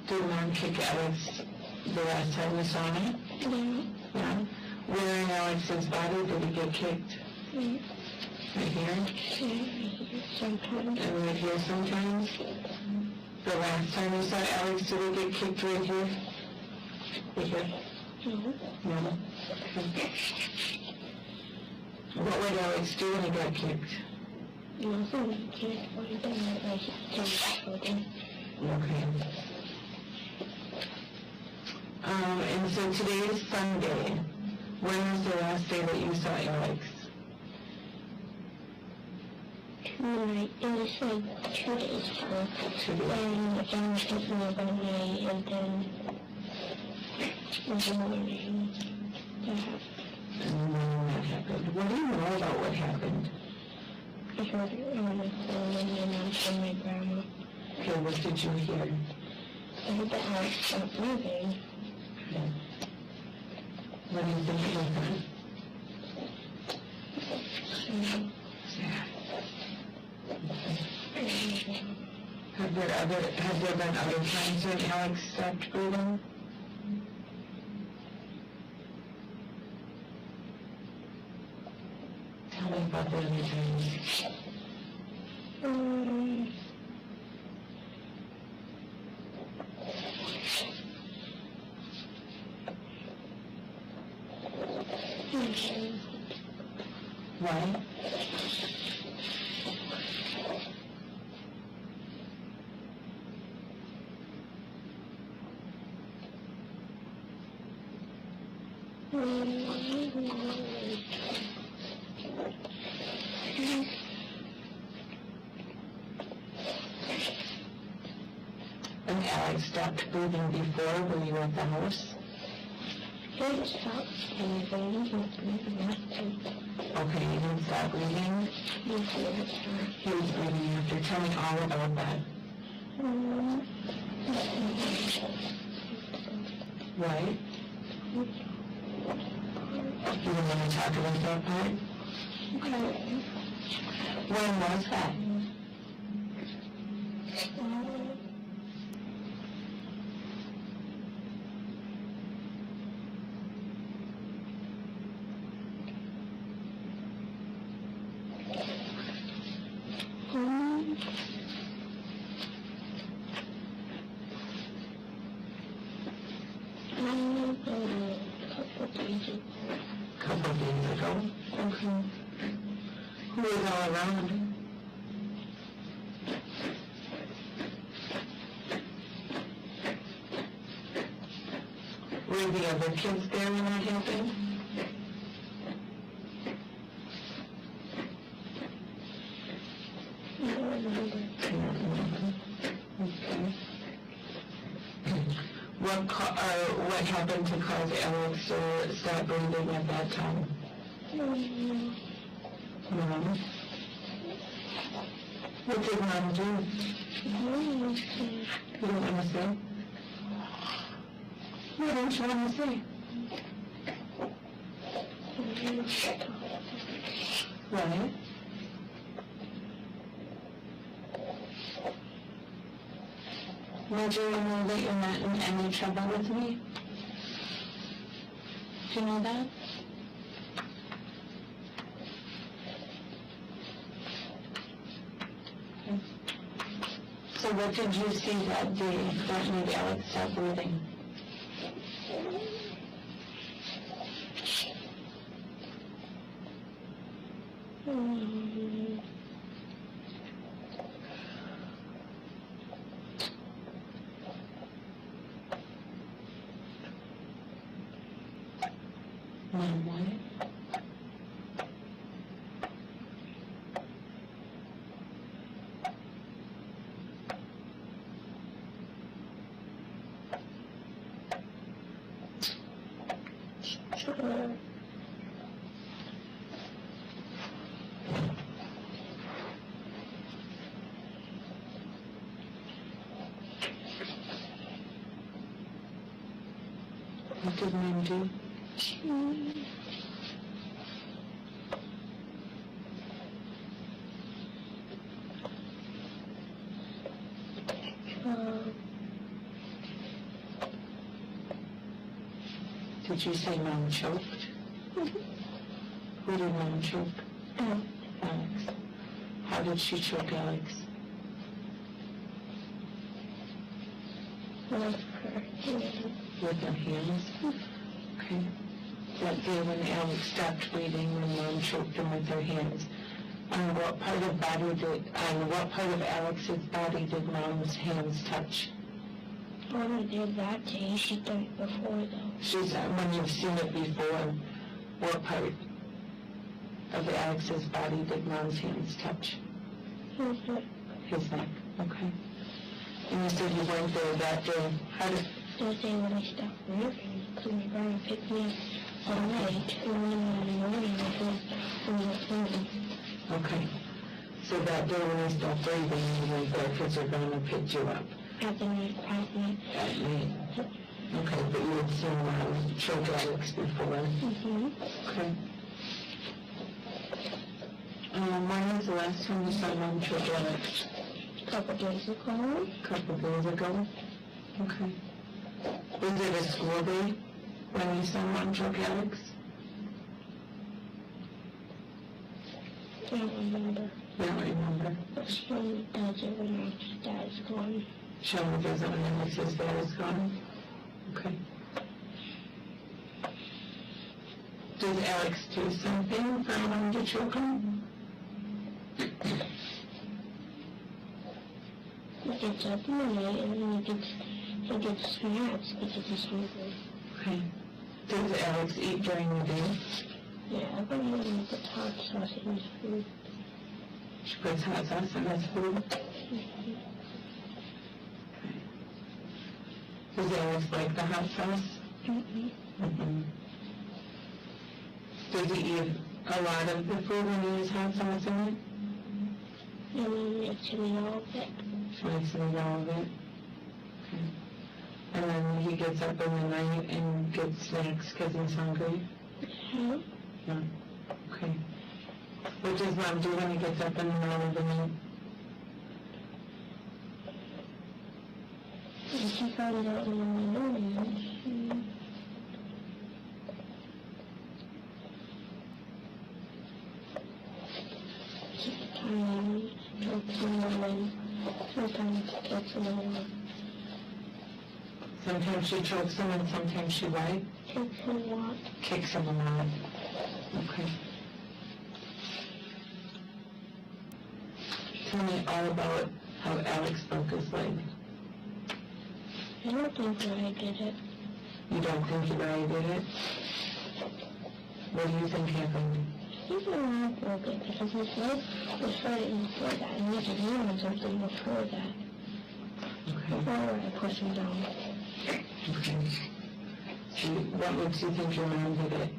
K: Did Mom kick Alex the last time you saw him?
J: Yeah.
K: Yeah. Where in Alex's body did he get kicked?
J: Yeah.
K: Right here?
J: Yeah, sometimes.
K: And right here sometimes? The last time you saw Alex, did he get kicked right here? Right here?
J: No.
K: No. Okay. What would Alex do when he got kicked?
J: Nothing. He can't do anything. I just tell him.
K: Okay. And so today is Sunday. When was the last day that you saw Alex?
J: It was like 2 days ago.
K: 2 days.
J: And John took me about night, and then in the morning, that happened.
K: And then that happened. What do you know about what happened?
J: I heard it on my phone and then I from my grandma.
K: Okay, what did you hear?
J: I heard the house stop moving.
K: Okay. What do you think it was? Sad. Have there been other times when Alex stopped breathing? Tell me about the other times. What? And Alex stopped breathing before when you were at the house?
J: He didn't stop breathing. He was breathing after.
K: Okay, he didn't stop breathing?
J: He was breathing after.
K: He was breathing after. Tell me all about that. Right? You don't want to talk about that part?
J: Okay.
K: When was that? Couple of days ago. Okay. Who was all around? Were the other kids there when that happened? Okay. What happened to cause Alex to stop breathing at that time? No. What did Mom do? You don't want to say? What don't you want to say? Right. Would you know that you're not in any trouble with me? Do you know that? Okay. So what did you see that day that made Alex stop breathing? Mom, what? What did Mom do? Did you say Mom choked? Who did Mom choke? Alex. How did she choke Alex?
J: With her hands.
K: With her hands? Okay. That day when Alex stopped breathing, when Mom choked him with her hands, on what part of Alex's body did Mom's hands touch?
J: Mom did that day. She done it before, though.
K: She's when you've seen it before, what part of Alex's body did Mom's hands touch?
J: His neck.
K: His neck. Okay. And you said you weren't there that day. How did?
J: That day when I stopped breathing, because my grandma picked me up all night, and then in the morning I was on the phone.
K: Okay. So that day when I stopped breathing, you went there because your grandma picked you up.
J: At night.
K: At night. Okay, but you had seen Mom choke Alex before.
J: Mm-hmm.
K: Okay. When was the last time you saw Mom choke Alex?
J: A couple days ago.
K: Okay. Was it a school day when you saw Mom choke Alex?
J: I don't remember.
K: You don't remember?
J: But she only does it when Alex's dad is gone.
K: She only does it when Alex's dad is gone? Okay. Does Alex do something for Mom to choke him?
J: He gets up in the night and then he gets snacks because he's hungry.
K: Okay. Does Alex eat during the day?
J: Yeah, but he puts hot sauce in his food.
K: She puts hot sauce in his food?
J: Mm-hmm.
K: Does Alex like the hot sauce?
J: Mm-hmm.
K: Mm-hmm. Does he eat a lot of the food when he has hot sauce in it?
J: And then makes him eat all of it.
K: She makes him eat all of it? Okay. And then he gets up in the night and gets snacks because he's hungry?
J: Yeah.
K: Yeah. Okay. What does Mom do when he gets up in the middle of the night?
J: And she finds out in the morning. Sometimes she gets him more.
K: Sometimes she chokes him and sometimes she what?
J: Kicks him a lot.
K: Kicks him a lot. Okay. Tell me all about how Alex broke his leg.
J: I don't think that I did it.
K: You don't think that I did it? What do you think happened?
J: He's not broke it because his leg was hurting before that. And he was doing something before that.
K: Okay.
J: Before I pushed him down.
K: Okay. So what makes you think your mom did it?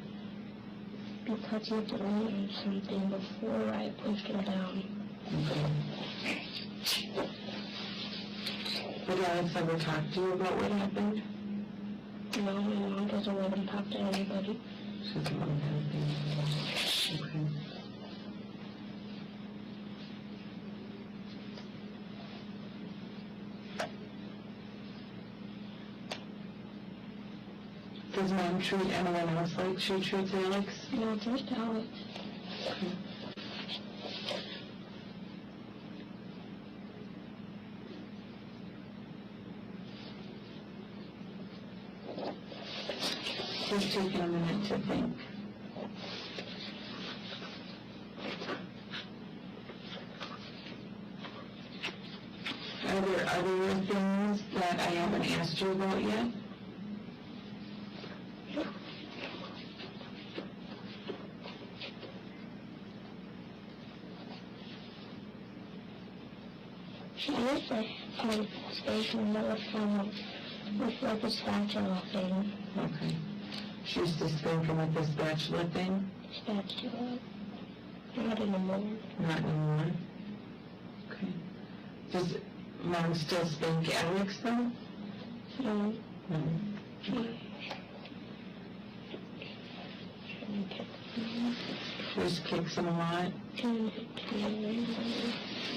J: Because he was doing something before I pushed him down.
K: Okay. Did Alex ever talk to you about what happened?
J: No. mom doesn't let him talk to anybody.
K: She doesn't want to have okay. Does mom treat anyone else like she treats Alex?
J: No, just Alex.
K: Okay. Just taking a minute to think. Are there other things that I haven't asked you about yet?
J: She used to station that was from with like a spatula thing.
K: Okay. She used to spank him with the spatula thing?
J: Spatula. Not anymore.
K: Not anymore? Okay. Does mom still spank Alex though?
J: No.
K: No. She just kicks him a lot? And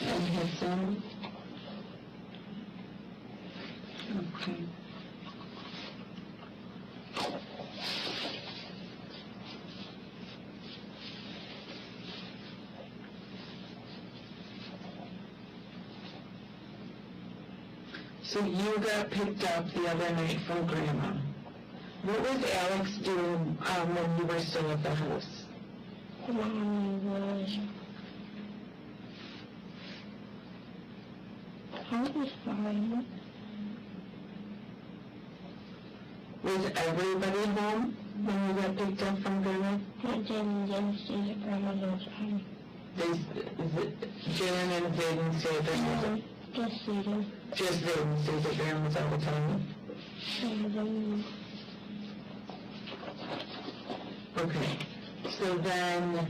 K: hits him? Okay. So you got picked up the other night from Grandma. What was Alex doing when you were still at the house?
J: Mom was... I was fine.
K: Was everybody home when you got picked up from Grandma?
J: I didn't stay at Grandma's home.
K: Jan and Zayden stayed at Grandma's?
J: Just Zayden.
K: Just Zayden stays at Grandma's all the time? Okay, so then...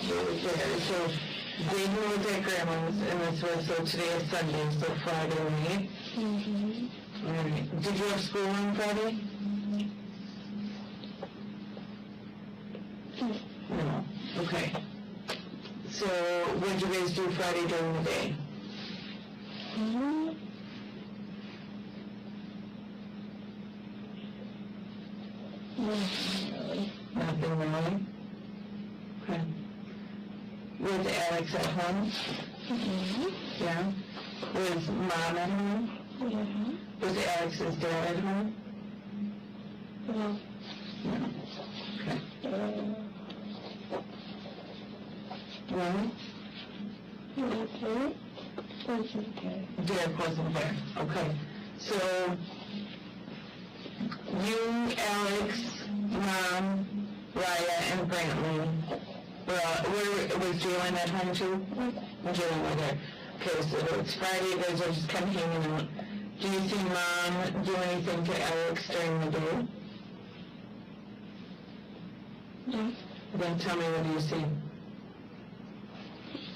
K: You were there, so Zayden was at Grandma's, and this was, so today is Sunday, so Friday night?
J: Mm-hmm.
K: Alright, did you have school on Friday? No. Okay. So, what did you guys do Friday during the day?
J: Mm-hmm.
K: Nothing really? Okay. Was Alex at home?
J: Mm-hmm.
K: Yeah. Was Mom at home?
J: Yeah.
K: Was Alex's dad at home?
J: No.
K: No. Okay. Well,
J: Derek wasn't there.
K: Derek wasn't there. Okay. So, you, Alex, Mom, Raya, and Brantley, was Jalen at home too? Jalen was there. Okay, so it's Friday, you guys are just kind of hanging out. Do you see Mom do anything to Alex during the day?
J: No.
K: Then tell me, what do you see?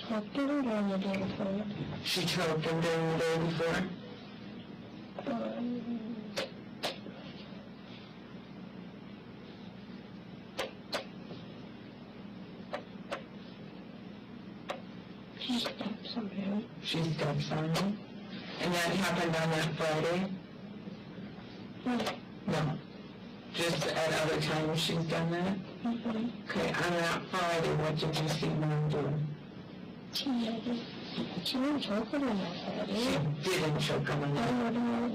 J: Choked him during the day before.
K: She choked him during the day before?
J: She steps on him.
K: She steps on him? And that happened on that Friday?
J: No.
K: No. Just at other times she's done that?
J: Mm-hmm.
K: Okay, on that Friday, what did you see Mom do?
J: She didn't choke him on that Friday.
K: She didn't choke him on that.
J: I don't know.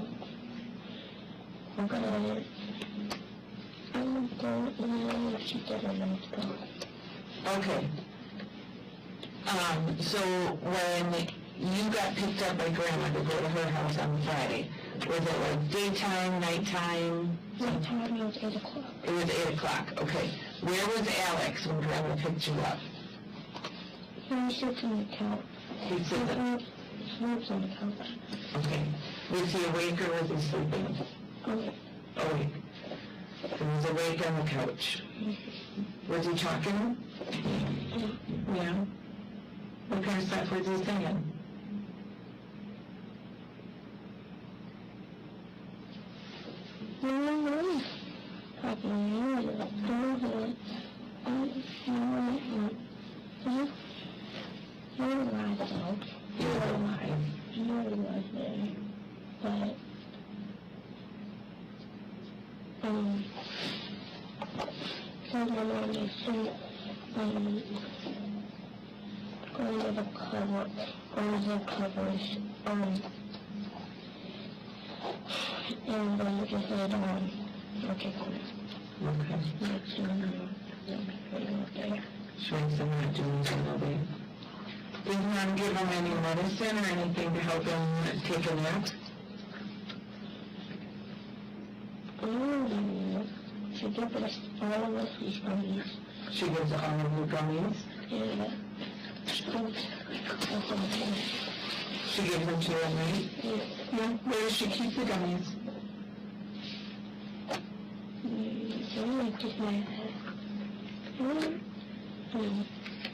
J: I don't know if she did or not.
K: Okay. So when you got picked up by Grandma to go to her house on Friday, was it like daytime, nighttime?
J: Nighttime, it was 8 o'clock.
K: It was 8 o'clock, okay. Where was Alex when Grandma picked you up?
J: He sits on the couch.
K: He sits on...
J: Sleeps on the couch.
K: Okay. Was he awake or was he sleeping?
J: Awake.
K: Awake. He was awake on the couch. Was he talking?
J: Yeah.
K: Yeah. What kind of stuff was he saying?
J: Going to the cover, going to the covers, and then just lay down. Okay.
K: Showing some not doing something. Did Mom give him any medicine or anything to help him take a nap?
J: She gives us all of us these gummies.
K: She gives all of you gummies?
J: Yeah.
K: She gives them to you at night? Yeah. Where does she keep the gummies?
J: Just my head.
K: You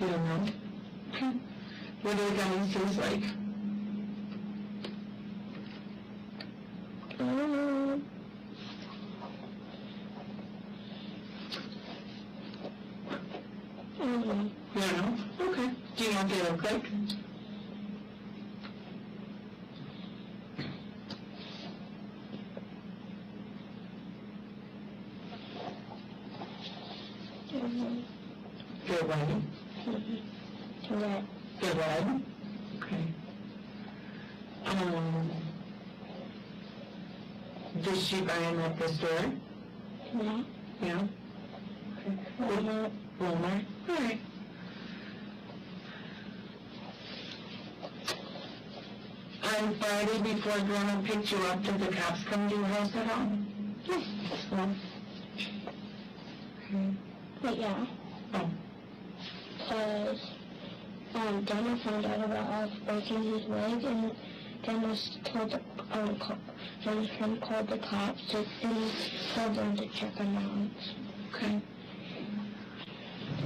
K: don't know? What do the gummies taste like? You don't know? Okay. Do you know what they look like? They're red?
J: Red.
K: They're red? Okay. Does she buy them at the store?
J: Yeah.
K: Yeah? Okay. Walmart? Walmart? All right. On Friday before Grandma picked you up, did the cops come to your house at all?
J: Yes.
K: No. Okay.
J: But yeah.
K: Oh.
J: Because Dana found out about us breaking his leg, and Dana told the Dana's friend called the cops and told them to check him out.
K: Okay.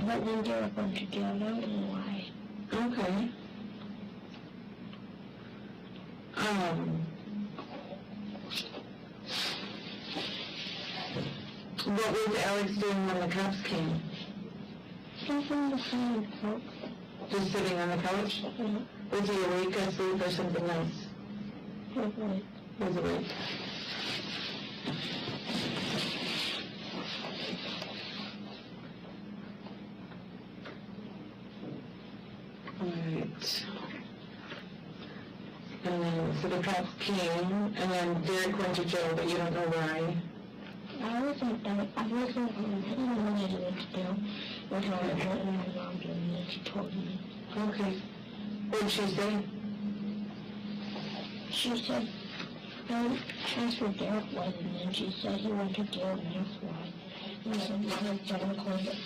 J: But then Derek went to jail. I don't know why.
K: Okay. What was Alex doing when the cops came?
J: He's in the same coat.
K: Just sitting on the couch?
J: Yeah.
K: Was he awake, asleep, or something else?
J: He was awake.
K: He was awake. Alright. And then, so the cops came, and then Derek went to jail, but you don't know why.
J: I didn't know what he went to jail. But I went to my mom doing it, she told me.
K: Okay. What did she say?
J: She said, I asked where Derek was, and then she said he went to jail, and that's why. And I said, because Dana called it.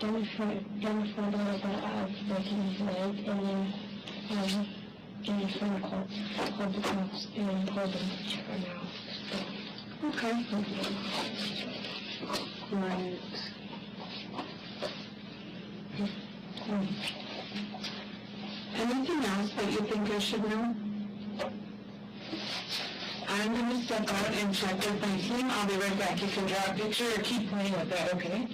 J: Dana found out about Alex breaking his leg, and then Dana's friend called the cops and told them to check him out.
K: Okay. Right. Anything else that you think I should know? I'm going to step out and check with my team. I'll be right back. You can draw a picture or keep playing with that, okay?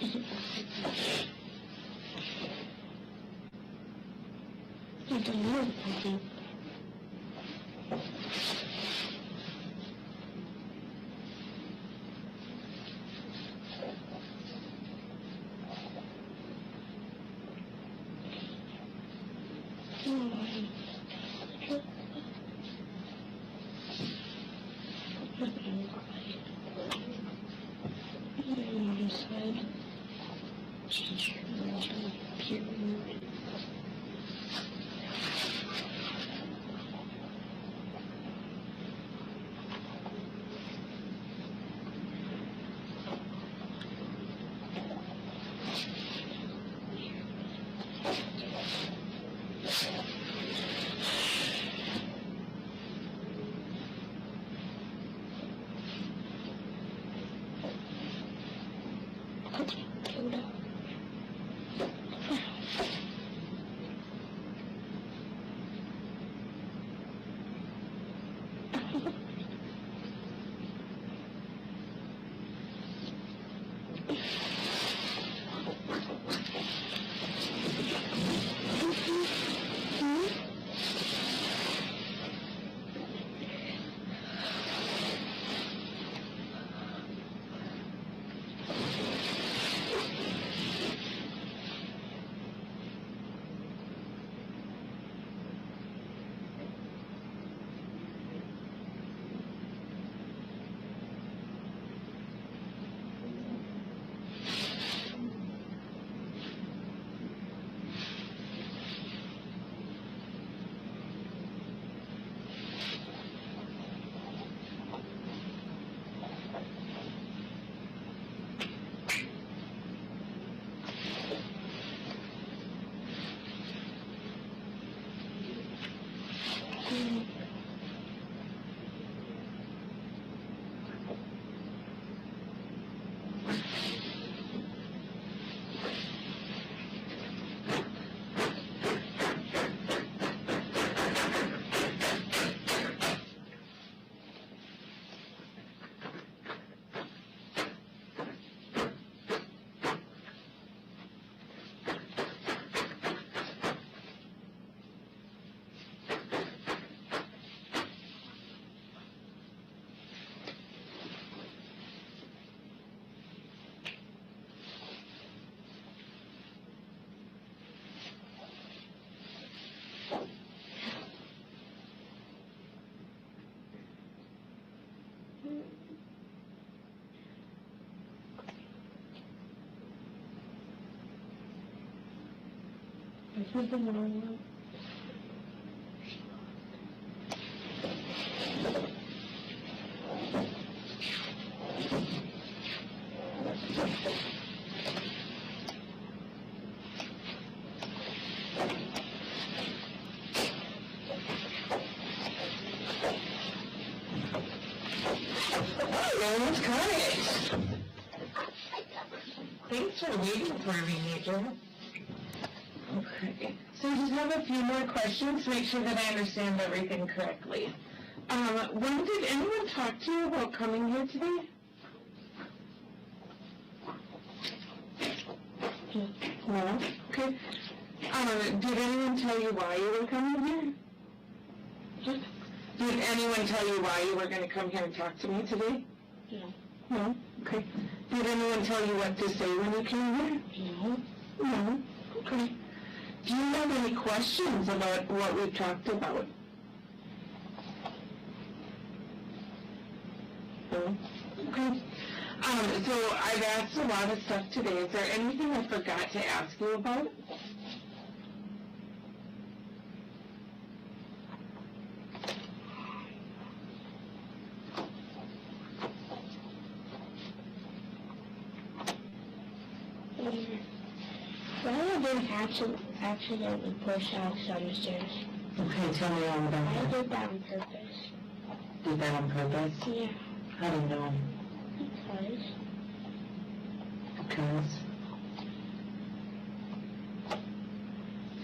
J: I don't know, I think. This is the morning one.
K: Almost got it. Thanks for waiting for me, Major. Okay, so I just have a few more questions to make sure that I understand everything correctly. When did anyone talk to you about coming here today? No? Okay. Did anyone tell you why you were coming here? Did anyone tell you why you were going to come here and talk to me today?
J: No.
K: No? Okay. Did anyone tell you what to say when you came here?
J: No.
K: No? Okay. Do you have any questions about what we talked about? No? Okay. So I've asked a lot of stuff today. Is there anything I forgot to ask you about?
J: Why have been accidentally pushed out some stairs?
K: Okay, tell me all about
J: I
K: that.
J: did that on purpose.
K: Did that on purpose?
J: Yeah.
K: How do you know?
J: Because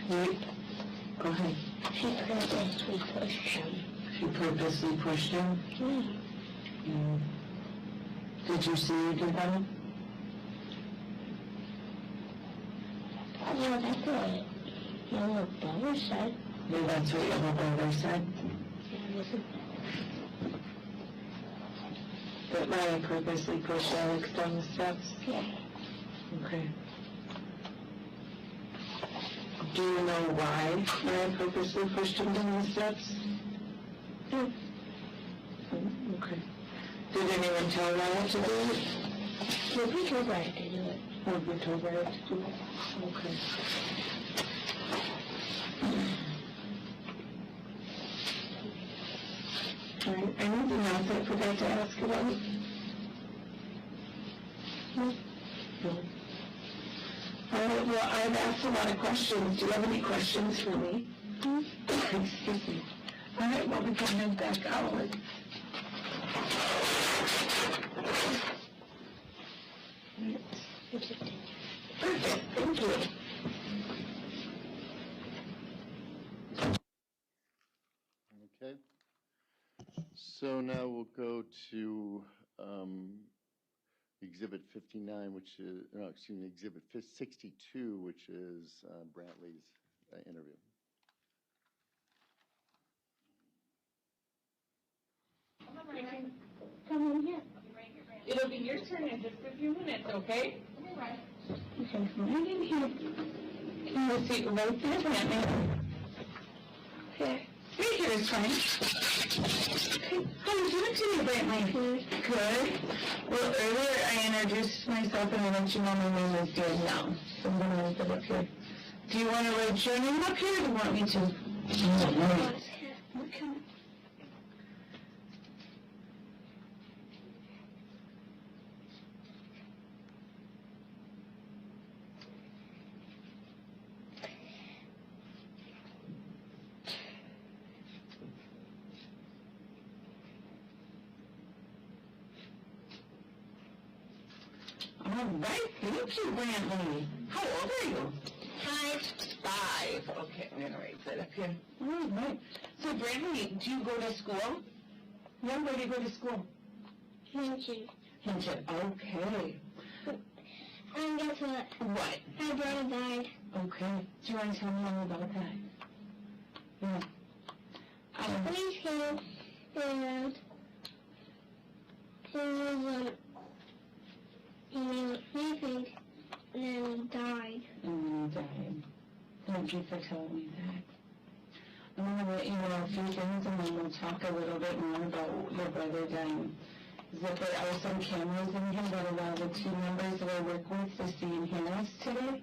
K: Wait. Go ahead.
J: she purposely pushed him.
K: She purposely pushed him?
J: Yeah.
K: Did you see her do that?
J: Yeah, that's what my little brother said.
K: Yeah, that's what your little brother said?
J: Yeah, listen.
K: That Maya purposely pushed Alex down the steps?
J: Yeah.
K: Okay. Do you know why Maya purposely pushed him down the steps?
J: Mm.
K: Okay. Did anyone tell Maya to do it?
J: Well, we told Ryan to do it.
K: Oh, we told Maya to do it? Okay. All right. Anything else I forgot to ask about? No. All right, well, I've asked a lot of questions. Do you have any questions for me? Excuse me. All right, well, we can head back out. Perfect, thank you.
B: Okay. So now we'll go to Exhibit 59, which is, no, excuse me, Exhibit 62, which is Brantley's interview.
K: Come in here. It'll be your turn in just a few minutes, okay? You can come right in here. Can you sit right there, Brantley? Okay. Right here is fine. Okay. How are you doing today, Brantley? Good. Well, earlier I introduced myself and I let you know my name is Danielle. So I'm going to leave it up here. Do you want to write your name up here or do you want me to? Okay. All right, thank you, Brantley. How old are you? 5. Okay, I'm going to write that up here. All right. So, Brantley, do you go to school? Yeah, where do you go to school?
J: Hinton.
K: Hinton, okay.
J: And guess what?
K: What?
J: My brother died.
K: Okay. Do you want to tell me all about that? Yeah.
J: Police came and he was sleeping and then he died.
K: And he died. Thank you for telling me that. I'm going to let you know a few things and then we'll talk a little bit more about your brother dying. Is that there are some cameras in here that allow the 2 members that I work with to see and hear us today?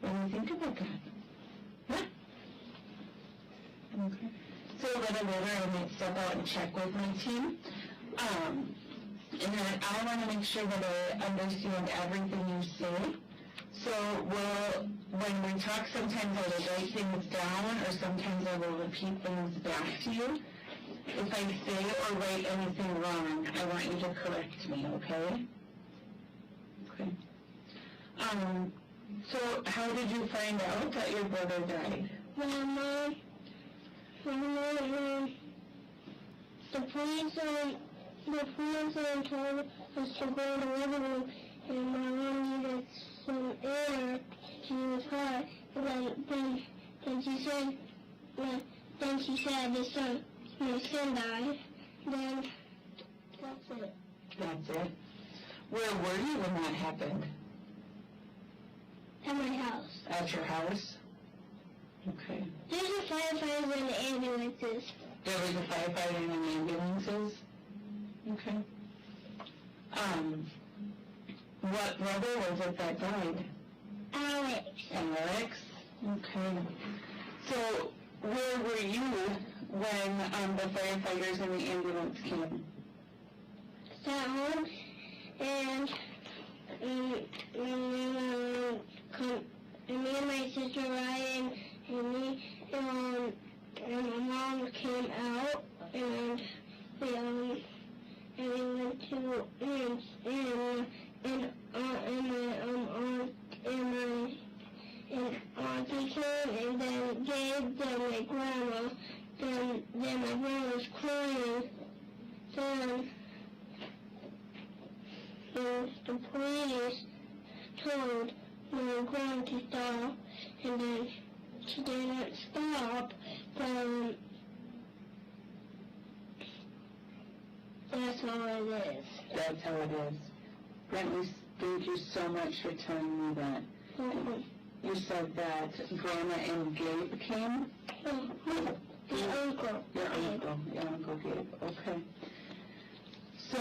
K: What do you think about that? Huh? Okay. So a little later I might step out and check with my team. And then I want to make sure that I understand everything you say. So when we talk, sometimes I will write things down or sometimes I will repeat things back to you. If I say or write anything wrong, I want you to correct me, okay? Okay. So how did you find out that your brother died?
J: The police told us to go to the living room, and my mom needed some air. She was hot, and then she said, my son died. Then that's it.
K: That's it. Where were you when that happened?
J: At my house.
K: At your house? Okay.
J: There's a firefighter and the ambulances.
K: There was a firefighter and ambulances? Okay. What brother was it that died?
J: Alex.
K: Alex? Okay. So, where were you when the firefighters and the ambulance came?
J: At home, and me and my sister Ryan and me and my mom came out, and we went to and auntie came, and then Gabe, then my grandma, then my grandma was crying, then the police told my up, then that's how it is.
K: That's how it is. Brantley, thank you so much for telling me that. You said that Grandma and Gabe came?
J: Your uncle.
K: Your Uncle Gabe, okay. So,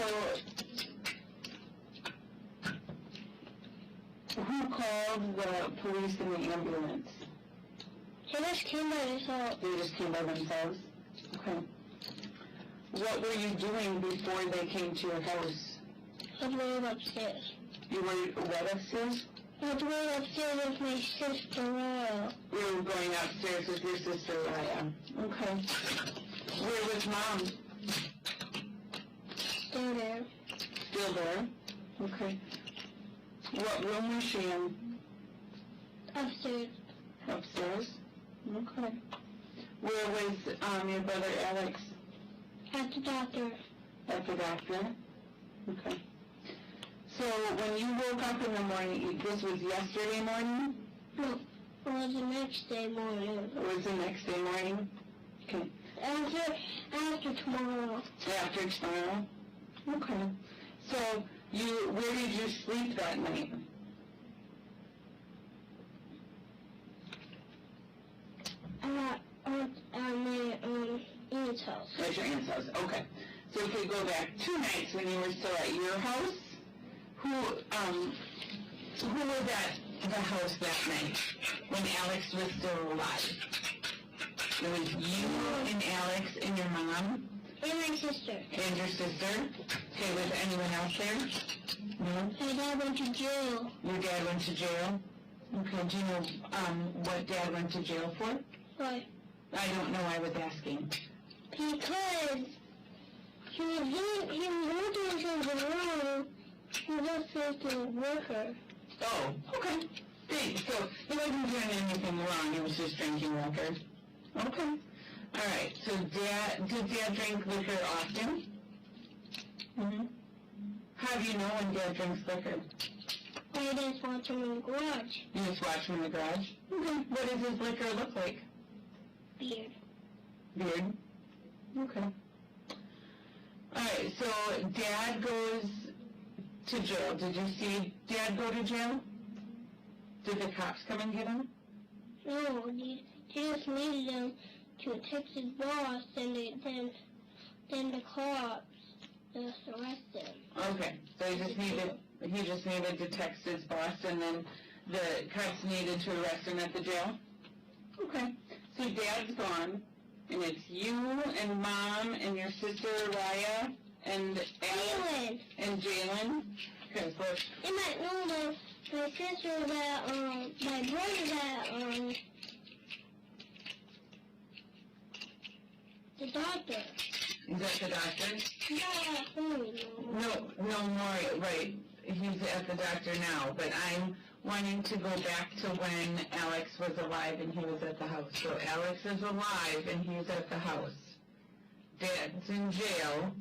K: who called the police and the ambulance?
J: They just came by themselves.
K: They just came by themselves? Okay. What were you doing before they came to your house?
J: I was going upstairs.
K: You were what upstairs?
J: I was going upstairs with my sister, Aria.
K: You were going upstairs with your sister, Aria. Okay. Where was Mom?
J: Still there.
K: Still there? Okay. What room was she in?
J: Upstairs.
K: Upstairs? Okay. Where was your brother Alex?
J: At the doctor.
K: At the doctor? Okay. So when you woke up in the morning, this was yesterday morning?
J: No, it was the next day morning.
K: It was the next day morning? Okay.
J: After tomorrow.
K: After tomorrow? Okay. So where did you sleep that night?
J: At my aunt's house.
K: At your aunt's house, okay. So if we go back 2 nights when you were still at your house, who was at the house that night when Alex was still alive? It was you and Alex and your mom?
J: And my sister.
K: And your sister? Okay, was anyone else there? No?
J: My dad went to jail.
K: Your dad went to jail? Okay, do you know what Dad went to jail for?
J: Why?
K: I don't know, I was asking.
J: Because he was doing something wrong. He was supposed to work her.
K: Oh, okay. Thanks. So he wasn't doing anything wrong, he was just drinking liquor. Okay. All right, so did Dad drink liquor often? Mm-hmm. How do you know when Dad drinks liquor?
J: I just watch him in the garage.
K: You just watch him in the garage? Okay. What does his liquor look like?
J: Beard.
K: Beard? Okay. All right, so Dad goes to jail. Did you see Dad go to jail? Did the cops come and get him?
J: No, he just needed them to text his boss, and then the cops just arrested him.
K: Okay, so he just needed to text his boss, and then the cops needed to arrest him at the jail? Okay, so Dad's gone, and it's you and Mom and your sister Aria and Alex and Jalen. Okay, so
J: and my sister that my brother that the doctor.
K: Is that the doctor?
J: No.
K: No more, right. He's at the doctor now, but I'm wanting to go back to when Alex was alive and he was at the house. So Alex is alive and he's at the house. Dad's in jail.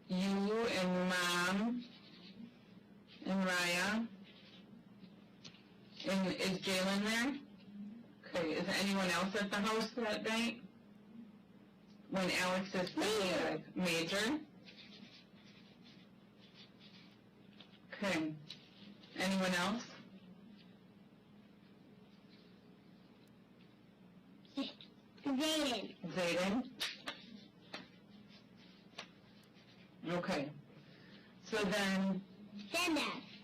K: You and Mom and Raya. And is Jalen there? Okay, is anyone else at the house that night? When Alex is still alive? Major? Okay. Anyone else?
J: Zayden.
K: Zayden? Okay. So then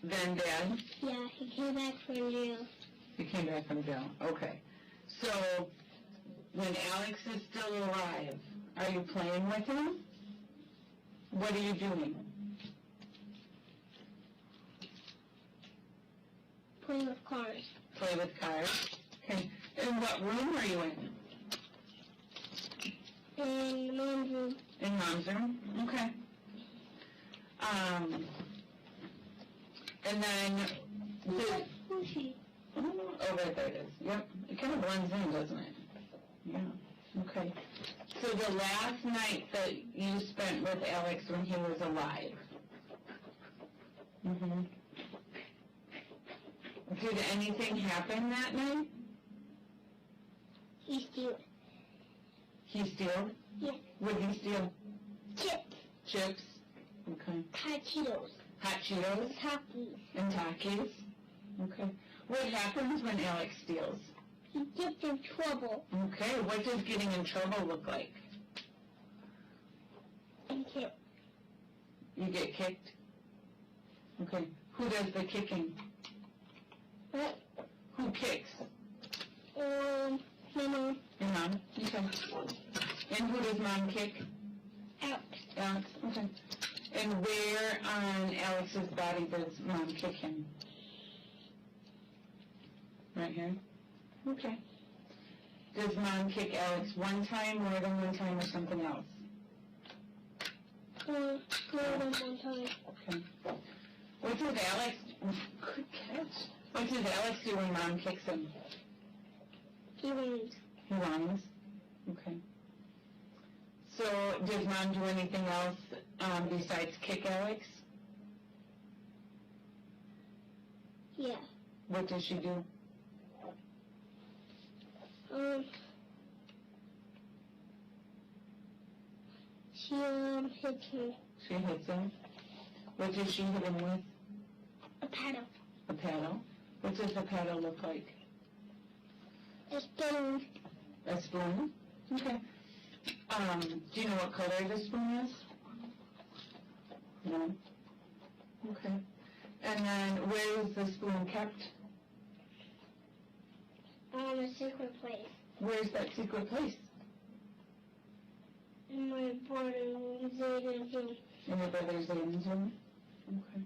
K: Dad?
J: Yeah, he came back from jail.
K: He came back from jail. Okay. So when Alex is still alive, are you playing with him? What are you doing?
J: Play with cars.
K: Play with cars? Okay. And what room are you in?
J: In Mom's room.
K: In Mom's room? Okay. And then...
J: Who's she?
K: Oh, right there it is. Yep. It kind of blends in, doesn't it? Yeah. Okay. So the last night that you spent with Alex when he was alive. Mm-hmm. Did anything happen that night?
J: He steal.
K: He steal?
J: Yeah.
K: What did he steal?
J: Chips.
K: Chips? Okay.
J: Hot Cheetos.
K: Hot Cheetos?
J: Takis.
K: And Takis? Okay. What happens when Alex steals?
J: He gets in trouble.
K: Okay. What does getting in trouble look like?
J: And kicked.
K: You get kicked? Okay. Who does the kicking?
J: What?
K: Who kicks?
J: My mom.
K: Your mom? Okay. And who does mom kick?
J: Alex.
K: Alex? Okay. And where on Alex's body does mom kick him? Right here? Okay. Does mom kick Alex one time, more than one time, or something else?
J: More than one time.
K: Okay. What does Alex... Good catch. What does Alex do when mom kicks him?
J: He wins.
K: He whines? Okay. So, does mom do anything else besides kick Alex?
J: Yeah.
K: What does she do?
J: She hits him.
K: She hits him. What does she hit him with?
J: A paddle.
K: A paddle. What does the paddle look like?
J: A spoon.
K: A spoon? Okay. Do you know what color the spoon is? No? Okay. And then where is the spoon kept?
J: A secret place.
K: Where's that secret place?
J: In my brother Zayden's room.
K: In your brother Zayden's room? Okay.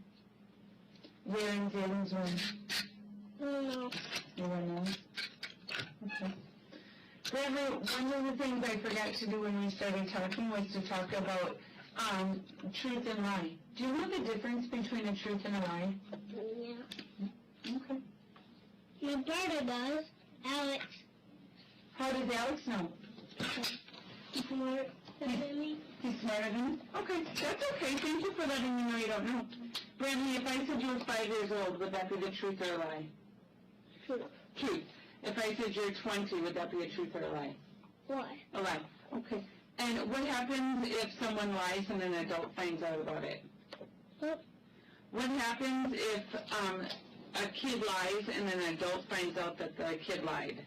K: Where in Zayden's room?
J: I don't know.
K: No one knows? Okay. Bradley, one of the things I forgot to do when we started talking was to talk about truth and lie. Do you know the difference between a truth and a lie?
J: Yeah.
K: Okay.
J: My brother does. Alex.
K: How does Alex know?
J: He's smarter than me.
K: He's smarter than me? Okay, that's okay. Thank you for letting me know you don't know. Brantley, if I said you were 5 years old, would that be the truth or a lie?
J: Truth.
K: Truth. If I said you're 20, would that be a truth or a lie?
J: Why?
K: A lie. Okay. And what happens if someone lies and an adult finds out about it?
J: What?
K: What happens if a kid lies and an adult finds out that the kid lied?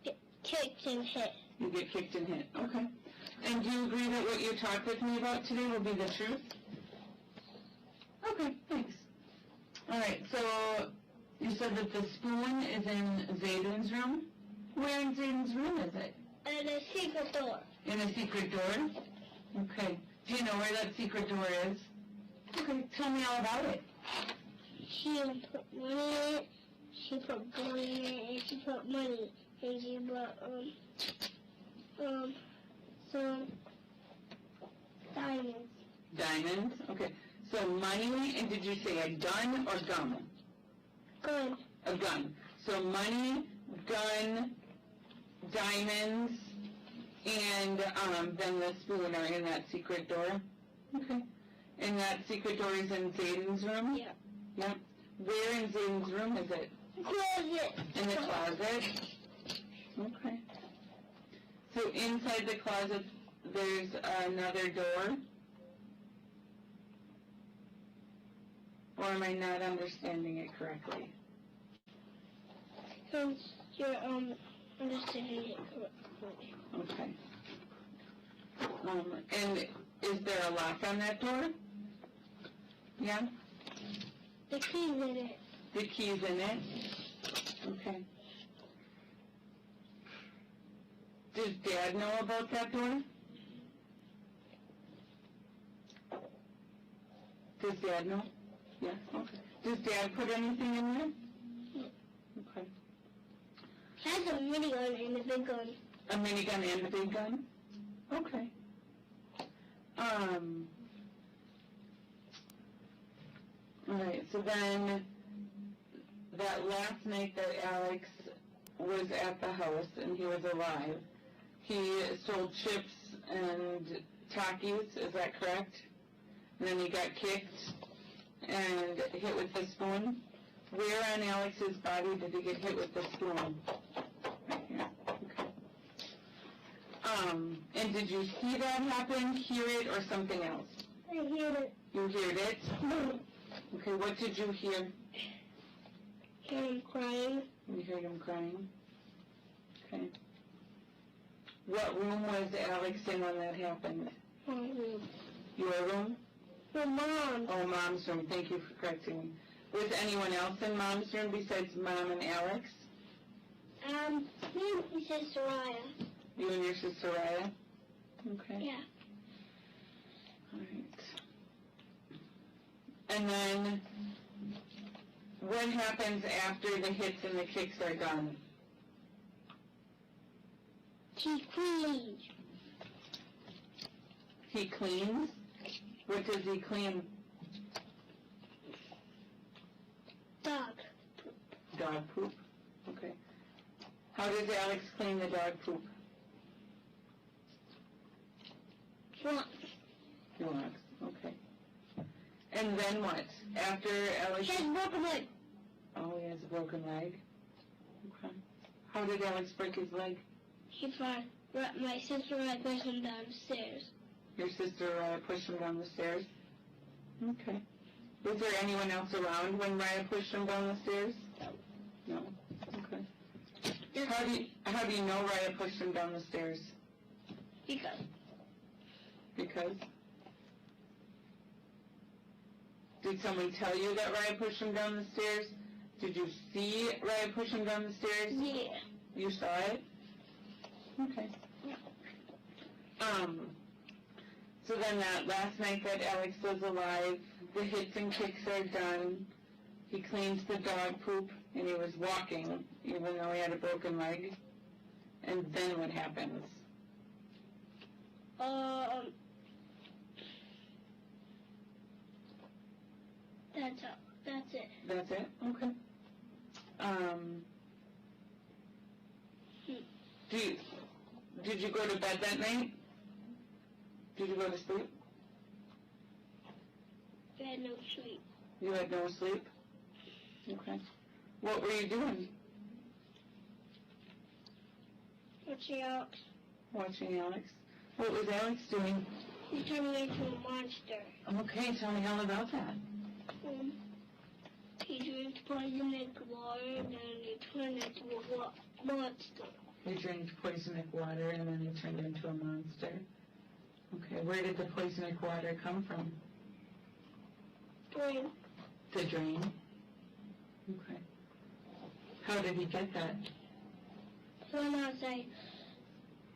J: Get kicked and hit.
K: You get kicked and hit. Okay. And do you agree that what you talked with me about today will be the truth? Okay, thanks. All right, so you said that the spoon is in Zayden's room. Where in Zayden's room is it?
J: And a secret door.
K: In a secret door? Okay. Do you know where that secret door is? Okay, tell me all about it.
J: She put money in it. She put gold in it, and she put money. And she put some diamonds.
K: Diamonds? Okay. So money, and did you say a gun or gum?
J: Gun.
K: A gun. So money, gun, diamonds, and then the spoon are in that secret door? Okay. And that secret door is in Zayden's room?
J: Yeah.
K: Yep. Where in Zayden's room is it?
J: Closet.
K: In the closet? Okay. So inside the closet there's another door? Or am I not understanding it correctly?
J: You're understanding it correctly.
K: Okay. And is there a lock on that door? Yeah?
J: The key's in it.
K: The key's in it? Okay. Does Dad know about that door? Does Dad know? Yeah, okay. Does Dad put anything in there? Okay.
J: Has a minigun and a big gun.
K: A minigun and a big gun? Okay. Alright, so then that last night that Alex was at the house and he was alive, he stole chips and Takis, is that correct? And then he got kicked and hit with the spoon. Where on Alex's body did he get hit with the spoon? And did you see that happen, hear it, or something else?
J: I hear it.
K: You heard it? Okay, what did you hear?
J: Hear him crying.
K: You heard him crying? Okay. What room was Alex in when that happened?
J: My room.
K: Your room?
J: My mom.
K: Oh, Mom's room. Thank you for correcting me. Was anyone else in Mom's room besides Mom and Alex?
J: Me and my sister Aria.
K: You and your sister Aria? Okay.
J: Yeah.
K: All right. And then, what happens after the hits and the kicks are done?
J: He cleans.
K: He cleans? What does he clean?
J: Dog.
K: Dog poop? Okay. How does Alex clean the dog poop?
J: Walks.
K: He walks. Okay. And then what? After Alex...
J: He has a broken leg.
K: Oh, he has a broken leg? Okay. How did Alex break his leg?
J: He fought. My sister and I pushed him down the stairs.
K: Your sister pushed him down the stairs? Okay. Was there anyone else around when Raya pushed him down the stairs? No. Okay. How do you know Raya pushed him down the stairs?
J: Because.
K: Because? Did someone tell you that Raya pushed him down the stairs? Did you see Raya push him down the stairs?
J: Yeah.
K: You saw it? Okay. So then that last night that Alex was alive, the hits and kicks are done. He cleans the dog poop, and he was walking, even though he had a broken leg. And then what happens?
J: That's it.
K: That's it? Okay. Did you go to bed that night? Did you go to sleep?
J: I had no sleep.
K: You had no sleep? Okay. What were you doing?
J: Watching Alex.
K: Watching Alex. What was Alex doing?
J: He turned me into a monster.
K: Okay, tell me all about that.
J: He drank poisonic water and then he turned into a monster.
K: He drank poisonic water and then he turned into a monster. Okay, where did the poisonic water come from?
J: Drain.
K: The drain? Okay. How did he get that?
J: When I was like,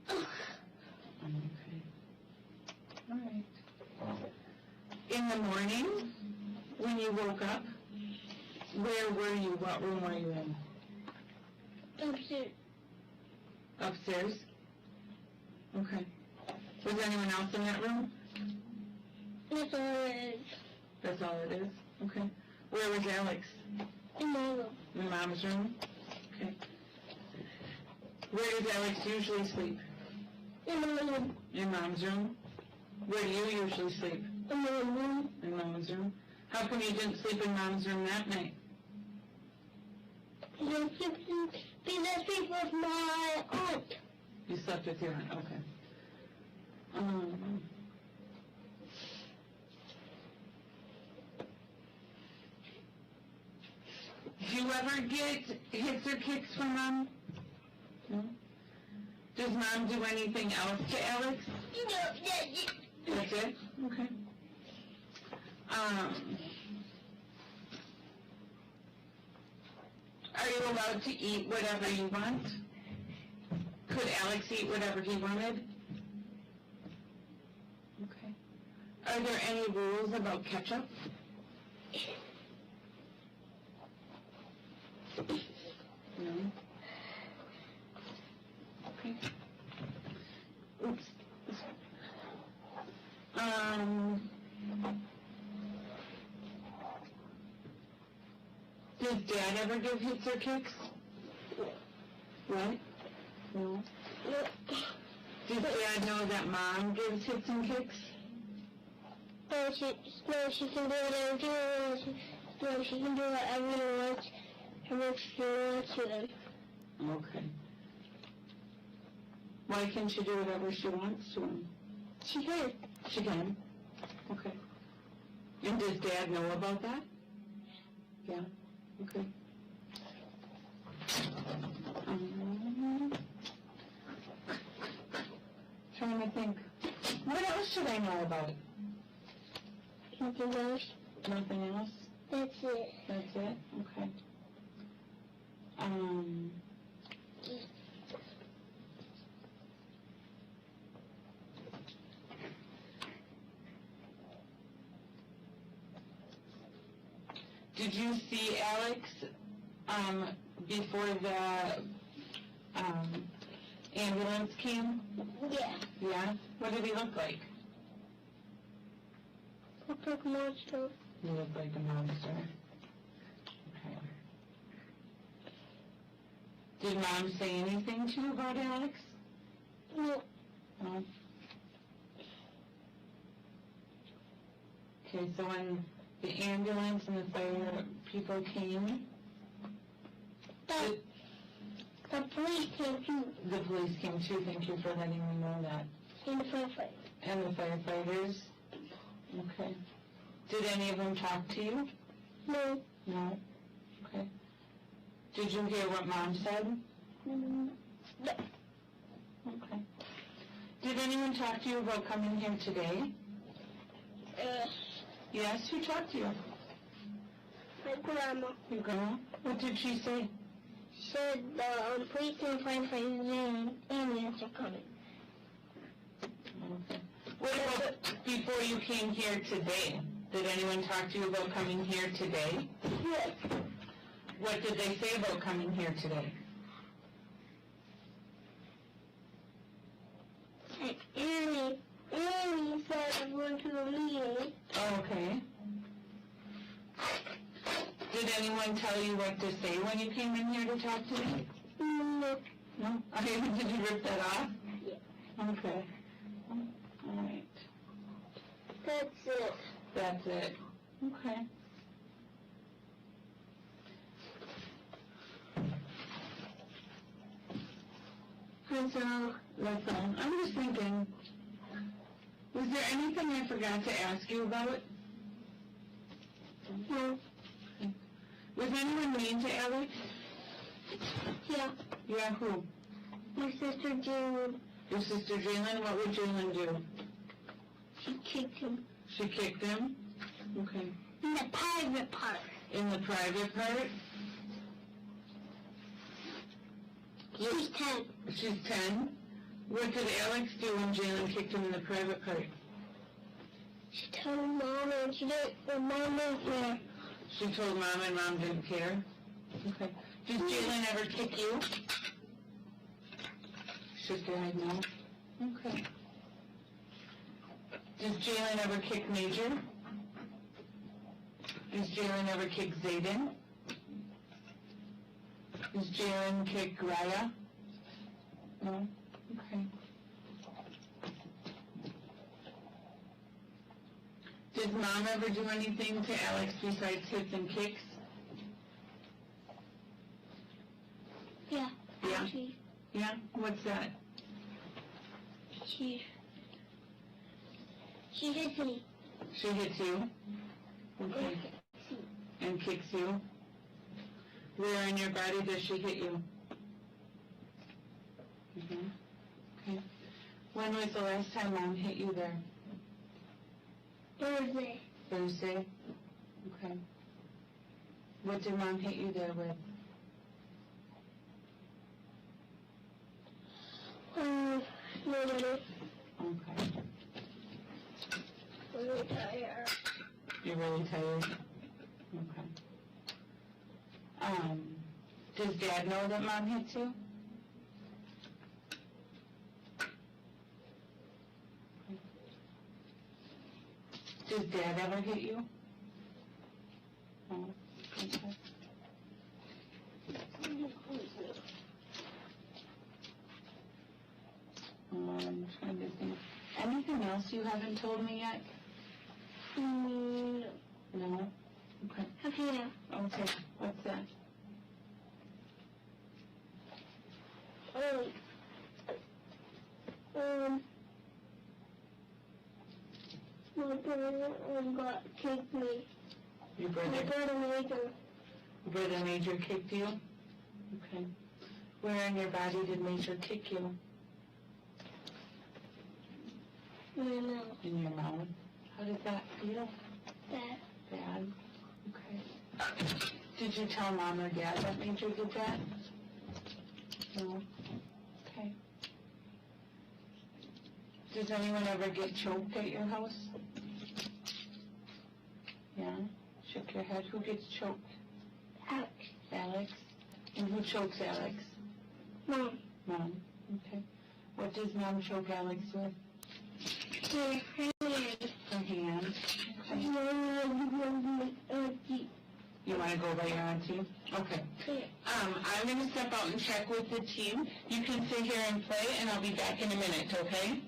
J: ugh.
K: Okay. All right. In the morning, when you woke up, where were you? What room were you in?
J: Upstairs.
K: Upstairs? Okay. Was anyone else in that room?
J: That's all it is.
K: That's all it is? Okay. Where was Alex?
J: In my room.
K: In Mom's room? Okay. Where does Alex usually sleep?
J: In my room.
K: In Mom's room? Where do you usually sleep?
J: In my room.
K: In Mom's room? How come you didn't sleep in Mom's room that night?
J: Because I sleep with my aunt.
K: You slept with your aunt, okay. Do you ever get hits or kicks from Mom? No? Does Mom do anything else to Alex?
J: No, that's it.
K: That's it? Okay. Are you allowed to eat whatever you want? Could Alex eat whatever he wanted? Okay. Are there any rules about ketchup? No. Okay. Oops. Does Dad ever give hits or kicks? What? No. Does Dad know that Mom gives hits and kicks?
J: No, she can do whatever she wants. No, she can do whatever she wants. However she wants to them.
K: Okay. Why can't she do whatever she wants to him?
J: She can.
K: She can? Okay. And does Dad know about that? Yeah, okay. Trying to think. What else should I know about it?
J: Nothing else.
K: Nothing else?
J: That's it.
K: That's it? Okay. Did you see Alex before the ambulance came?
J: Yeah.
K: Yeah? What did he look like?
J: Look like a monster.
K: He looked like a monster. Okay. Did Mom say anything to you about Alex?
J: No.
K: No? Okay, so when the ambulance and the fire people came,
J: The police came too.
K: the police came too. Thank you for letting me know that.
J: And the firefighter.
K: And the firefighters? Okay. Did any of them talk to you?
J: No.
K: No? Okay. Did you hear what Mom said?
J: No.
K: Okay. Did anyone talk to you about coming here today? Yes, who talked to you?
J: My grandma.
K: Your grandma? What did she say?
J: Said the police and firefighters and ambulance are coming.
K: Okay. What about before you came here today? Did anyone talk to you about coming here today?
J: Yes.
K: What did they say about coming here today?
J: Annie said I'm going to a meeting.
K: Oh, okay. Did anyone tell you what to say when you came in here to talk to me?
J: No.
K: No? Okay, did you rip that off?
J: Yeah.
K: Okay. All right.
J: That's it.
K: That's it. Okay. That's all. That's all. I'm just thinking, was there anything I forgot to ask you about?
J: No.
K: Was anyone mean to Alex?
J: Yeah.
K: Yeah, who?
J: My sister Jalen.
K: Your sister Jalen? What would Jalen do?
J: She kicked him.
K: She kicked him? Okay.
J: In the private part.
K: In the private part?
J: She's 10.
K: She's 10? What did Alex do when Jalen kicked him in the private part?
J: She told Mom and she didn't, and Mom didn't care.
K: She told Mom and Mom didn't care? Okay. Does Jalen ever kick you? Shook your head no? Okay. Does Jalen ever kick Major? Does Jalen ever kick Zayden? Does Jalen kick Raya? No? Okay. Did Mom ever do anything to Alex besides hits and kicks?
J: Yeah.
K: Yeah. Yeah? What's that?
J: She hits me.
K: She hits you? Okay. And kicks you? Where in your body does she hit you? Okay. When was the last time Mom hit you there?
J: Thursday.
K: Thursday? Okay. What did Mom hit you there with?
J: Nobody.
K: Okay.
J: I'm really tired.
K: You're really tired? Okay. Does Dad know that Mom hits you? Does Dad ever hit you? No. Okay. I'm trying to think. Anything else you haven't told me yet?
J: No.
K: No? Okay.
J: Okay.
K: Okay. What's that?
J: brother got kicked me.
K: Your
J: My
K: brother?
J: brother Major.
K: Brother Major kicked you? Okay. Where in your body did Major kick you?
J: My mouth.
K: In your mouth. How did that feel?
J: Bad.
K: Bad? Okay. Did you tell Mom or Dad that Major did that? No? Okay. Does anyone ever get choked at your house? Yeah? Shook your head. Who gets choked?
J: Alex.
K: Alex? And who chokes Alex?
J: Mom.
K: Mom. Okay. What does Mom choke Alex with?
J: My hand.
K: Her hand. Okay.
J: Auntie.
K: You want to go by your auntie? Okay. I'm going to step out and check with the team. You can sit here and play, and I'll be back in a minute, okay?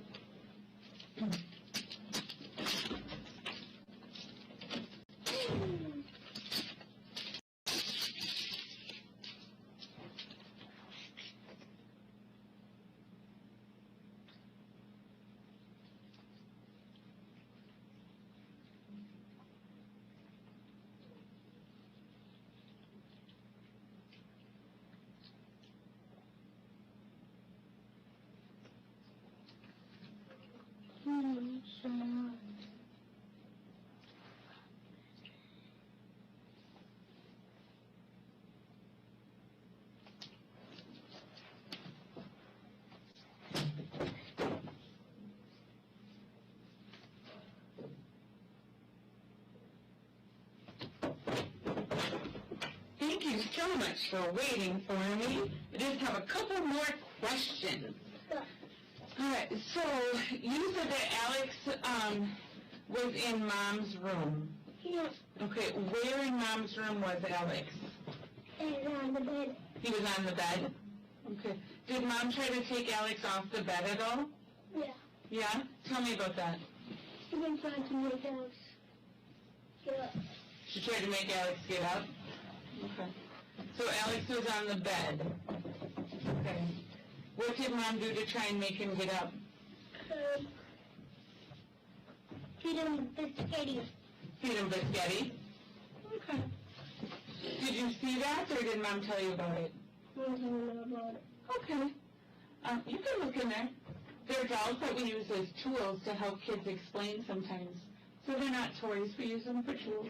K: Thank you so much for waiting for me. I just have a couple more questions. All right, so you said that Alex was in Mom's room.
J: Yeah.
K: Okay, where in Mom's room was Alex?
J: And on the bed.
K: He was on the bed? Okay. Did Mom try to take Alex off the bed at all?
J: Yeah.
K: Yeah? Tell me about that.
J: She been trying to make Alex get up.
K: She tried to make Alex get up? Okay. So Alex was on the bed. Okay. What did Mom do to try and make him get up?
J: Feed him biscuity.
K: Feed him biscotti? Okay. Did you see that, or did Mom tell you about it?
J: Mom told me about it.
K: Okay. You can look in there. They're dolls that we use as tools to help kids explain sometimes. So they're not toys, we use them for tools.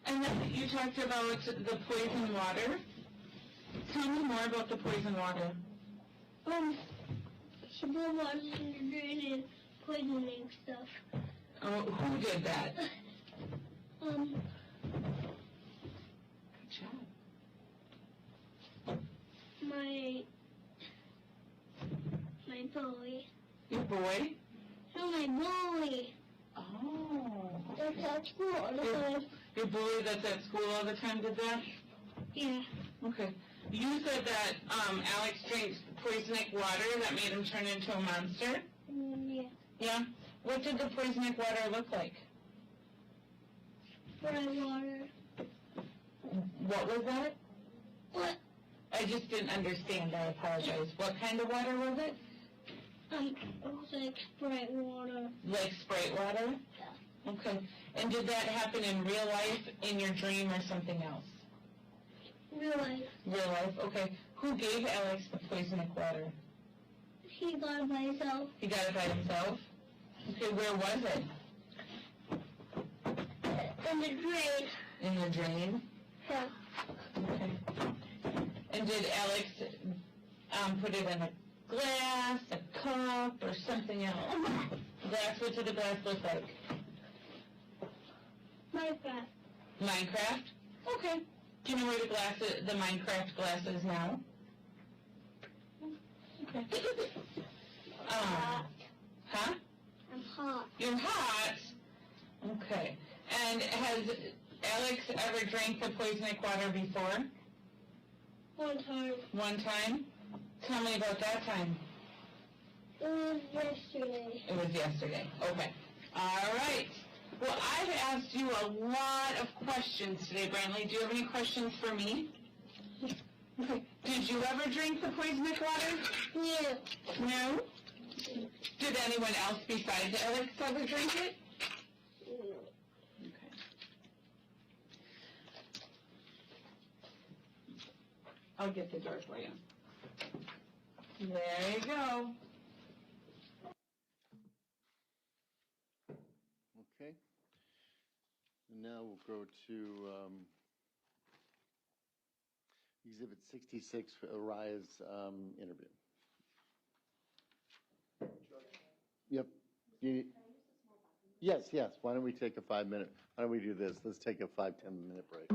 K: And then you talked about the poison water. Tell me more about the poison water.
J: She put water in the drain and poisoning stuff.
K: Oh, who did that?
J: Um,
K: Good job.
J: my boy.
K: Your boy?
J: No, my boy.
K: Oh.
J: That's at school all the time.
K: Your boy that's at school all the time did that?
J: Yeah.
K: Okay. You said that Alex drank poisonic water that made him turn into a monster?
J: Yeah.
K: Yeah? What did the poisonic water look like?
J: Bright water.
K: What was that?
J: What?
K: I just didn't understand. I apologize. What kind of water was it?
J: It was like Sprite water.
K: Like Sprite water?
J: Yeah.
K: Okay. And did that happen in real life, in your dream, or something else?
J: Real life.
K: Real life, okay. Who gave Alex the poisonic water?
J: He got it by himself.
K: He got it by himself? Okay, where was it?
J: In the drain.
K: In the drain?
J: Yeah.
K: Okay. And did Alex put it in a glass, a cup, or something else? Glass, what did the glass look like?
J: Minecraft.
K: Minecraft? Okay. Do you know where the Minecraft glass is now? Okay. Huh?
J: I'm hot.
K: You're hot? Okay. And has Alex ever drank the poisonic water before?
J: One time.
K: One time? Tell me about that time.
J: It was yesterday.
K: It was yesterday. Okay. All right. Well, I've asked you a lot of questions today, Brantley. Do you have any questions for me? Okay. Did you ever drink the poisonic water?
J: Yeah.
K: No? Did anyone else besides Alex ever drink it? I'll get the door for you. There you go.
B: Okay. And now we'll go to Exhibit 66, Aria's interview. Yep. Yes. Why don't we take a 5-minute, why don't we do this? Let's take a 5-10 minute break.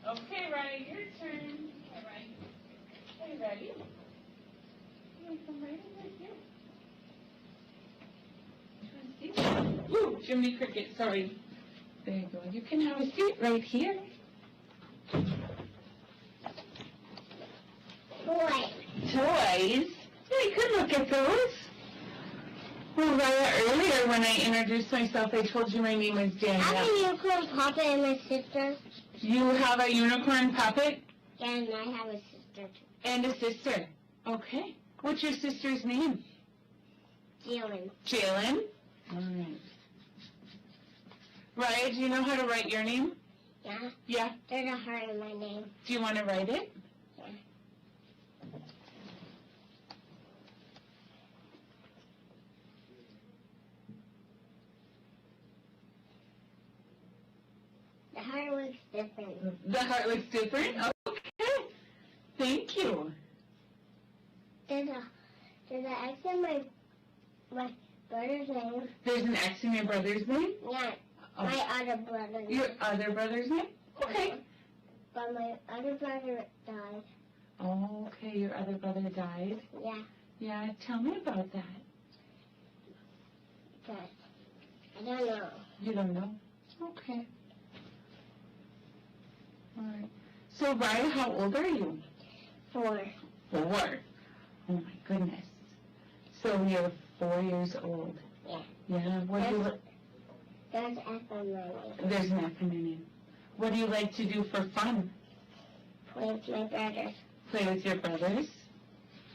K: Okay, Ryan, your turn. All right. Are you ready? I'm going to come right over here. Ooh, Jiminy Cricket, sorry. There you go. You can have a seat right here.
J: Toys.
K: Toys? Yeah, you could look at those. Well, Raya, earlier when I introduced myself, I told you my name is Danielle.
J: I have a unicorn puppet and my sister.
K: You have a unicorn puppet?
J: And I have a sister too.
K: And a sister. Okay. What's your sister's name?
J: Jalen.
K: Jalen? All right. Raya, do you know how to write your name?
J: Yeah.
K: Yeah.
J: There's a heart in my name.
K: Do you want to write it?
J: Yeah. The heart looks different.
K: The heart looks different? Okay. Thank you.
J: There's an X in my brother's name.
K: There's an X in your brother's name?
J: Yeah.
K: Oh.
J: My other brother's name.
K: Your other brother's name? Okay.
J: But my other brother died.
K: Oh, okay. Your other brother died?
J: Yeah.
K: Yeah. Tell me about that.
J: But I don't know.
K: You don't know? Okay. All right. So, Raya, how old are you?
J: 4.
K: 4. Oh, my goodness. So, you're 4 years old.
J: Yeah.
K: Yeah. What do you...
J: There's F on my name.
K: There's an F in your name. What do you like to do for fun?
J: Play with my brothers.
K: Play with your brothers?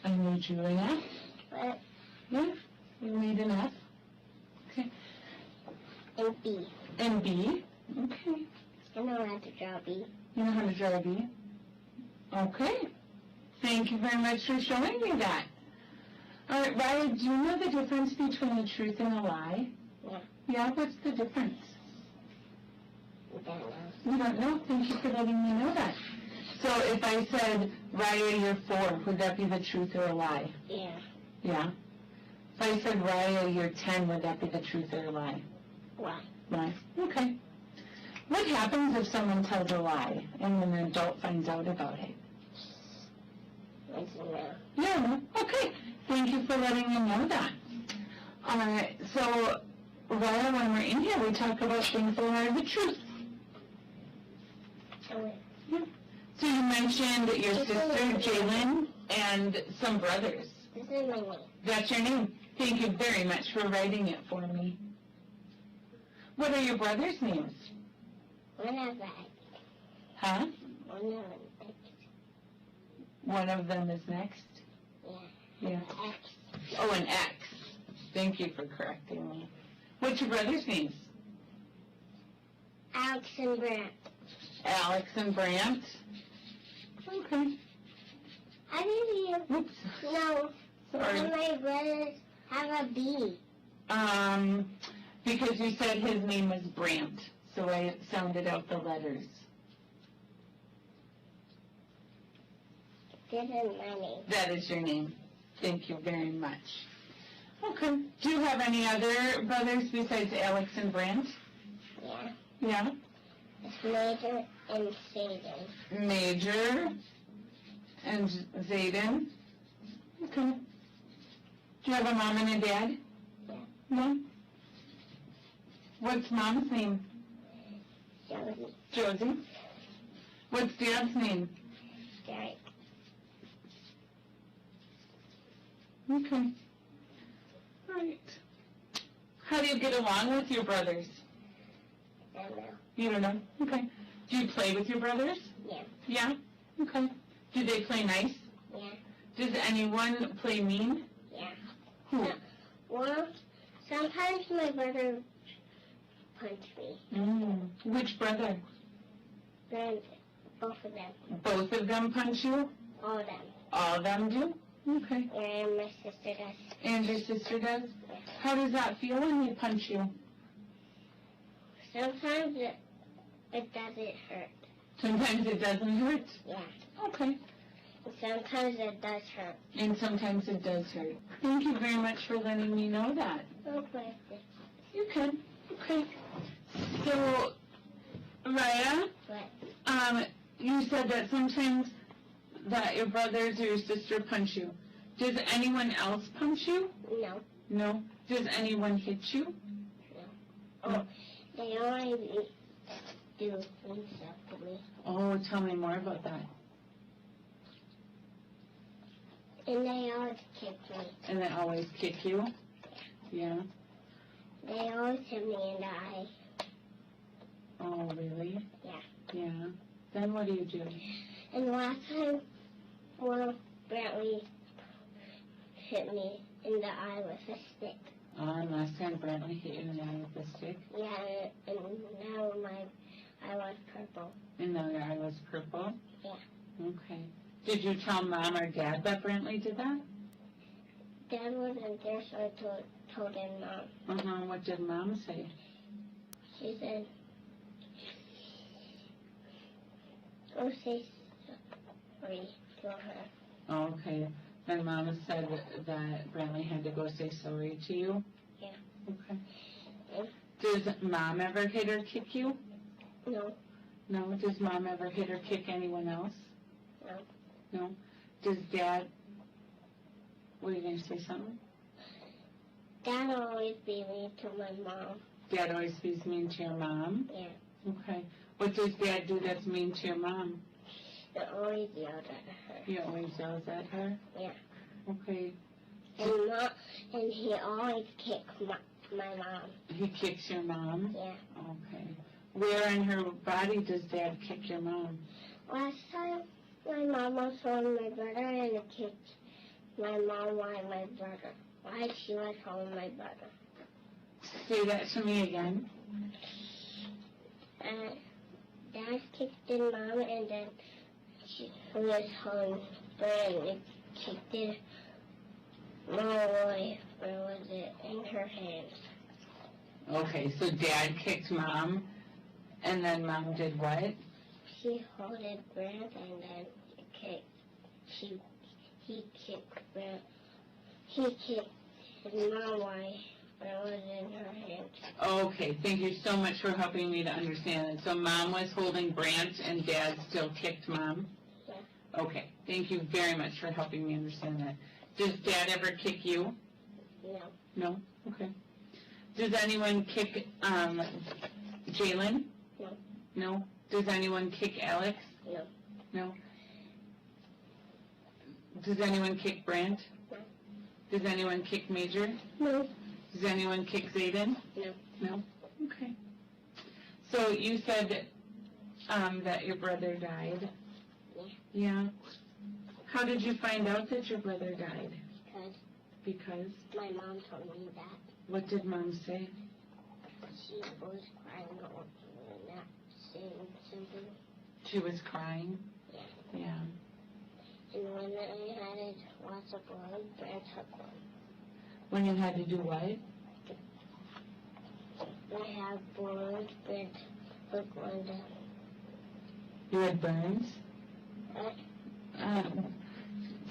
K: I need you an F.
J: What?
K: Yeah. You need an F. Okay.
J: And B.
K: And B? Okay.
J: I know how to draw B.
K: You know how to draw a B? Okay. Thank you very much for showing me that. All right, Raya, do you know the difference between a truth and a lie?
J: Yeah.
K: Yeah, what's the difference?
J: I don't know.
K: You don't know? Thank you for letting me know that. So if I said, Raya, you're 4, would that be the truth or a lie?
J: Yeah.
K: Yeah. If I said, Raya, you're 10, would that be the truth or a lie?
J: Why?
K: Lie. Okay. What happens if someone tells a lie and an adult finds out about it?
J: I don't know.
K: Yeah. Okay. Thank you for letting me know that. All right. So, Raya, when we're in here, we talk about things that are the truth.
J: Okay.
K: Yeah. So you mentioned your
J: This is
K: sister,
J: my name.
K: Jalen, and some brothers.
J: This is my name.
K: That's your name. Thank you very much for writing it for me. What are your brothers' names?
J: One of them.
K: Huh?
J: One of them.
K: One of them is next?
J: Yeah.
K: Yeah.
J: X.
K: Oh, an X. Thank you for correcting me. What's your brothers' names?
J: Alex and Brant.
K: Alex and Brant. Okay.
J: I didn't
K: Oops.
J: even know
K: Sorry.
J: why my brothers have a B.
K: Because you said his name was Brant, so I sounded out the letters.
J: This is my name.
K: That is your name. Thank you very much. Okay. Do you have any other brothers besides Alex and Brant?
J: Yeah.
K: Yeah.
J: It's Major and Satan.
K: Major and Zayden. Okay. Do you have a mom and a dad?
J: Yeah.
K: No. What's mom's name?
J: Josie.
K: Josie. What's dad's name?
J: Derek.
K: Okay. All right. How do you get along with your brothers?
J: I don't know.
K: You don't know? Okay. Do you play with your brothers?
J: Yeah.
K: Yeah? Okay. Do they play nice?
J: Yeah.
K: Does anyone play mean?
J: Yeah.
K: Who?
J: Well, sometimes my brother punched me.
K: Which brother?
J: Then both of them.
K: Both of them punch you?
J: All of them.
K: All of them do? Okay.
J: And my sister does.
K: And your sister does?
J: Yeah.
K: How does that feel when they punch you?
J: Sometimes it doesn't hurt.
K: Sometimes it doesn't hurt?
J: Yeah.
K: Okay.
J: And sometimes it does hurt.
K: And sometimes it does hurt. Thank you very much for letting me know that.
J: Okay.
K: You can. Okay. So, Raya,
J: What?
K: you said that sometimes that your brothers or your sister punch you. Does anyone else punch you?
J: No.
K: No. Does anyone hit you?
J: No. They always do things to me.
K: Oh, tell me more about that.
J: And they always kick me.
K: And they always kick you? Yeah.
J: They always hit me in the eye.
K: Oh, really?
J: Yeah.
K: Yeah. Then what do you do?
J: And last time, well, Brantley hit me in the eye with a stick.
K: And last time Brantley hit you in the eye with a stick?
J: Yeah, and now my eye was purple.
K: And now your eye was purple?
J: Yeah.
K: Okay. Did you tell Mom or Dad that Brantley did that?
J: Dad wasn't there, so I told him Mom.
K: What did Mom say?
J: She said, go say sorry to her.
K: Okay. Then Mama said that Brantley had to go say sorry to you?
J: Yeah.
K: Okay.
J: And
K: Does Mom ever hit or kick you?
J: no,
K: No. Does Mom ever hit or kick anyone else?
J: no.
K: No. Does Dad... Were you going to say something?
J: Dad always be mean to my mom.
K: Dad always be mean to your mom?
J: Yeah.
K: Okay. What does Dad do that's mean to your mom?
J: He always yelled at her.
K: He always yells at her?
J: Yeah.
K: Okay.
J: And he always kicks my mom.
K: He kicks your mom?
J: Yeah.
K: Okay. Where in her body does Dad kick your mom?
J: Last time, my mom was holding my brother, and it kicked my mom while she was holding my brother.
K: Say that to me again.
J: Dad kicked in mom, and then she was holding brother, and it kicked it mom away, or was it in her hands?
K: Okay, so Dad kicked Mom, and then Mom did what?
J: She holded Brent, and then he kicked Brent. He kicked his mom while it was in her hands.
K: Okay, thank you so much for helping me to understand it. So Mom was holding Brant, and Dad still kicked Mom?
J: Yeah.
K: Okay, thank you very much for helping me understand that. Does Dad ever kick you?
J: No.
K: No? Okay. Does anyone kick Jalen?
J: No.
K: No? Does anyone kick Alex?
J: No.
K: No? Does anyone kick Brant?
J: No.
K: Does anyone kick Major?
J: No.
K: Does anyone kick Zayden?
J: No.
K: No? Okay. So you said that your brother died?
J: Yeah.
K: Yeah. How did you find out that your brother died? Because?
J: My mom told me that.
K: What did Mom say?
J: She was crying or not saying something.
K: She was crying?
J: Yeah.
K: Yeah.
J: And when I had lots of blood, Brad took one.
K: When you had to do what?
J: I have blood, Brad took one down.
K: You had burns?
J: What?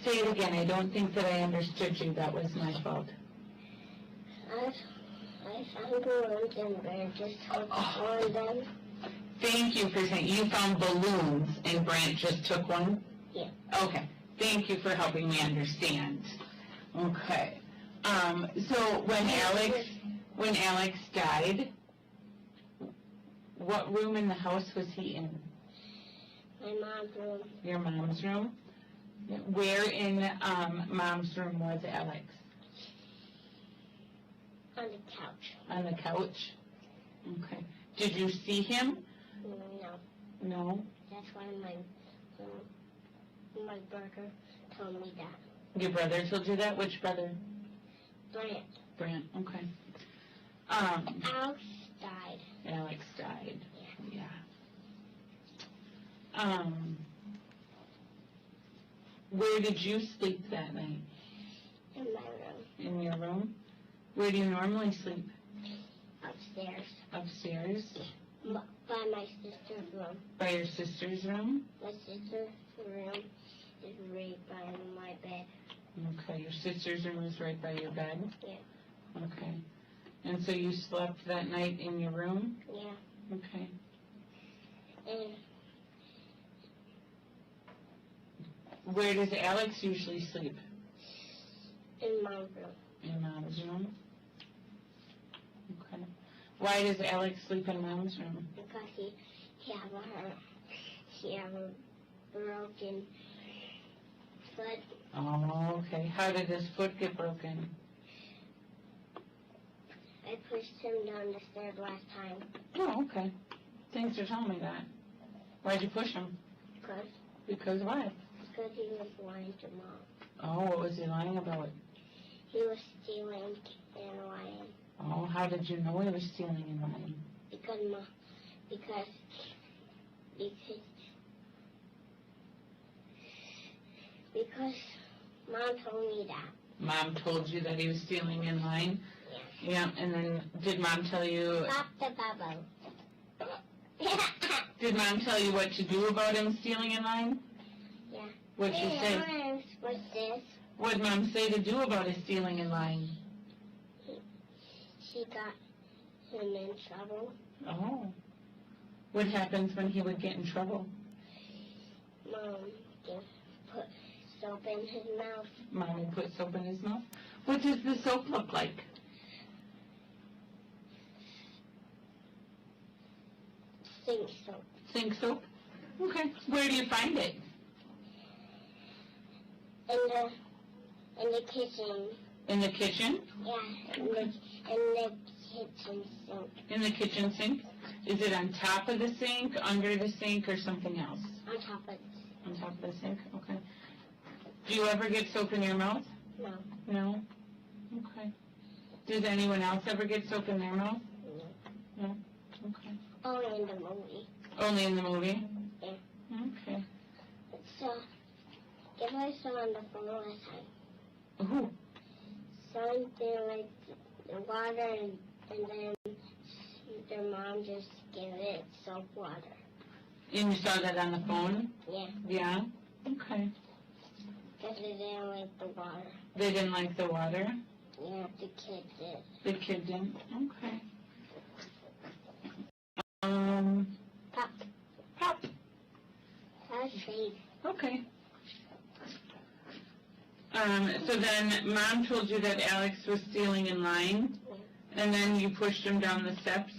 K: Say it again. I don't think that I understood you. That was my fault.
J: I found balloons and Brad just took one of them.
K: Thank you for saying you found balloons and Brant just took one?
J: Yeah.
K: Okay. Thank you for helping me understand. Okay. So when Alex died, what room in the house was he in?
J: My mom's room.
K: Your mom's room? Where in Mom's room was Alex?
J: On the couch.
K: On the couch? Okay. Did you see him?
J: No.
K: No?
J: That's why my brother told me that.
K: Your brother told you that? Which brother?
J: Brant.
K: Brant, okay.
J: Alex died.
K: Alex died.
J: Yeah.
K: Where did you sleep that night?
J: In my room.
K: In your room? Where do you normally sleep?
J: Upstairs.
K: Upstairs?
J: By my sister's room.
K: By your sister's room?
J: My sister's room is right by my bed.
K: Okay, your sister's room is right by your bed?
J: Yeah.
K: Okay. And so you slept that night in your room?
J: Yeah.
K: Okay.
J: And
K: where does Alex usually sleep?
J: in my room.
K: In Mom's room? Okay. Why does Alex sleep in Mom's room?
J: Because he have a broken foot.
K: Oh, okay. How did his foot get broken?
J: I pushed him down the stairs last time.
K: Oh, okay. Thanks for telling me that. Why'd you push him? Because why?
J: Because he was lying to Mom.
K: Oh, what was he lying about?
J: He was stealing and lying.
K: Oh, how did you know he was stealing and lying?
J: Because Mom told me that.
K: Mom told you that he was stealing and lying?
J: Yeah.
K: Yeah, and then did Mom tell you...
J: Stop the bubble.
K: Did Mom tell you what to do about him stealing and lying?
J: Yeah.
K: What'd she say?
J: What's this?
K: What'd Mom say to do about his stealing and lying?
J: She got him in trouble.
K: Oh. What happens when he would get in trouble?
J: Mom just put soap in his mouth.
K: Mom would put soap in his mouth? What does the soap look like?
J: Sink soap.
K: Sink soap? Okay. Where do you find it?
J: In the kitchen.
K: In the kitchen?
J: Yeah. In the kitchen sink.
K: In the kitchen sink? Is it on top of the sink, under the sink, or something else?
J: On top of it.
K: On top of the sink? Okay. Do you ever get soap in your mouth?
J: No.
K: No? Okay. Does anyone else ever get soap in their mouth?
J: No.
K: No? Okay.
J: Only in the movie.
K: Only in the movie?
J: Yeah.
K: Okay.
J: So, if I saw on the phone last time.
K: Ooh.
J: Something like the water and then their mom just gave it soap water.
K: And you saw that on the phone?
J: Yeah.
K: Yeah? Okay.
J: Because they didn't like the water.
K: They didn't like the water?
J: Yeah, the kid did.
K: The kid didn't? Okay.
J: Pop.
K: Pop.
J: That's safe.
K: Okay. So then Mom told you that Alex was stealing and lying, and then you pushed him down the steps?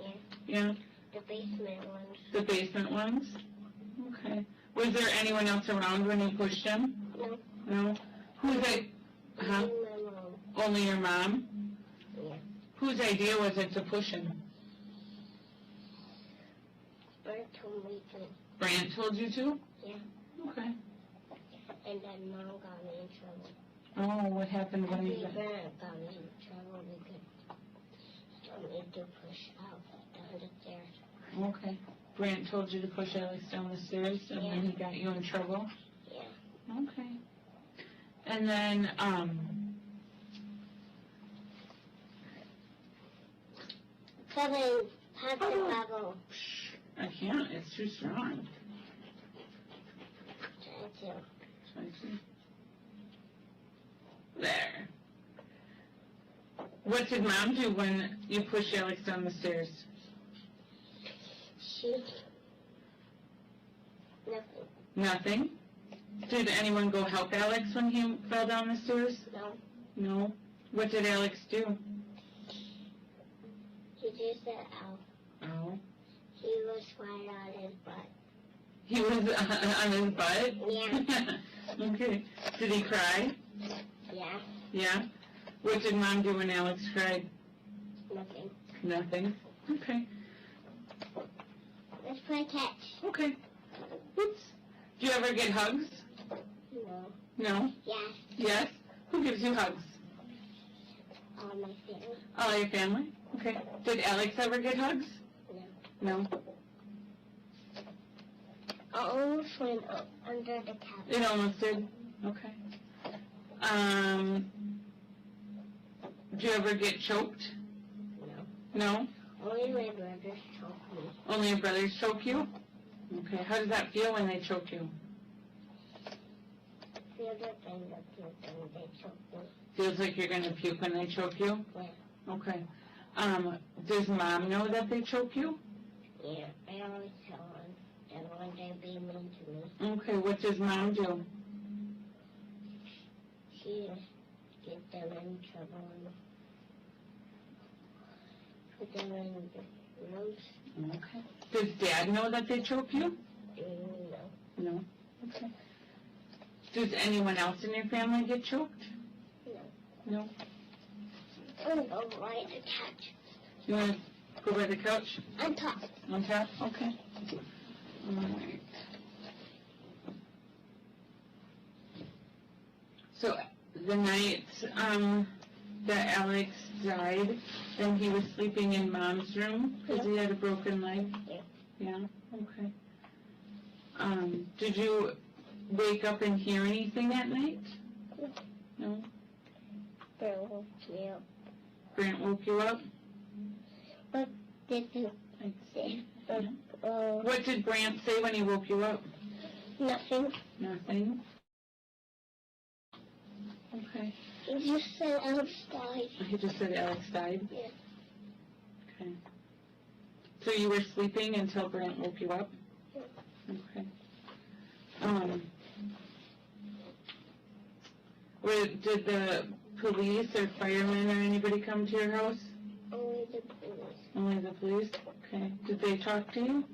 J: Yeah.
K: Yeah?
J: The basement ones.
K: The basement ones? Okay. Was there anyone else around when you pushed him?
J: No.
K: No? Who's it? Huh?
J: Only my mom.
K: Only your mom?
J: Yeah.
K: Whose idea was it to push him?
J: Bert told me to.
K: Brant told you to?
J: Yeah.
K: Okay.
J: And then Mom got me in trouble.
K: Oh, what happened when he...
J: Brent got me in trouble because he told me to push out down the stairs.
K: Okay. Brant told you to push Alex down the stairs, and then he got you in trouble?
J: Yeah.
K: Okay. And then,
J: Kevin, pop the bubble.
K: I can't, it's too strong.
J: Try to.
K: Try to. There. What did Mom do when you pushed Alex down the stairs?
J: Nothing.
K: Nothing? Did anyone go help Alex when he fell down the stairs?
J: No.
K: No? What did Alex do?
J: He just said ow.
K: Oh.
J: He was flat on his butt.
K: He was on his butt?
J: Yeah.
K: Okay. Did he cry?
J: Yeah.
K: Yeah? What did Mom do when Alex cried?
J: Nothing.
K: Nothing? Okay.
J: Let's play catch.
K: Okay. Oops. Do you ever get hugs?
J: No.
K: No?
J: Yes.
K: Yes? Who gives you hugs?
J: all my family.
K: All your family? Okay. Did Alex ever get hugs?
J: No.
K: No.
J: I almost went up under the couch.
K: It almost did? Okay. Did you ever get choked?
J: No.
K: No?
J: Only my brothers choked me.
K: Only your brothers choke you? Okay. How does that feel when they choke you?
J: Feel like I'm gonna puke when they choke me.
K: Feels like you're going to puke when they choke you?
J: Yeah.
K: Okay. Does mom know that they choke you?
J: Yeah, I always tell them that when they be mean to me.
K: Okay. What does mom do?
J: She get them in trouble and put them in the rooms.
K: Okay. Does dad know that they choke you?
J: No.
K: No. Okay. Does anyone else in your family get choked?
J: No.
K: No.
J: I'm gonna go right the couch.
K: You want to go by the couch?
J: On top.
K: On top? Okay. All right. So the night that Alex died, then he was sleeping in mom's room because he had a broken leg?
J: Yeah.
K: Yeah? Okay. Did you wake up and hear anything at night? No?
J: Brant woke me up.
K: Grant woke you up?
J: What did you say?
K: What did Brant say when he woke you up?
J: Nothing.
K: Nothing? Okay.
J: He just said Alex died.
K: He just said Alex died?
J: Yeah.
K: Okay. So you were sleeping until Brant woke you up?
J: Yeah.
K: Okay. Did the police or firemen or anybody come to your house?
J: Only the police.
K: Only the police? Okay. Did they talk to you?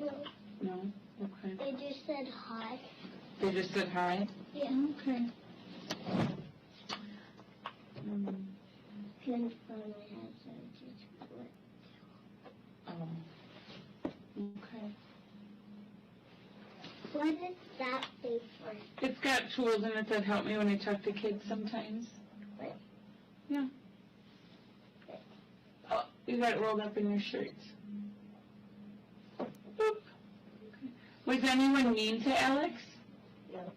J: No.
K: No? Okay.
J: They just said hi.
K: They just said hi?
J: Yeah.
K: Okay.
J: Couldn't find my head, so I just quit.
K: Okay.
J: What is that thing for?
K: It's got tools in it that help me when I talk to kids sometimes.
J: What?
K: Yeah. Oh, you got it rolled up in your shirts. Boop. Okay. Was anyone mean to Alex?
J: No.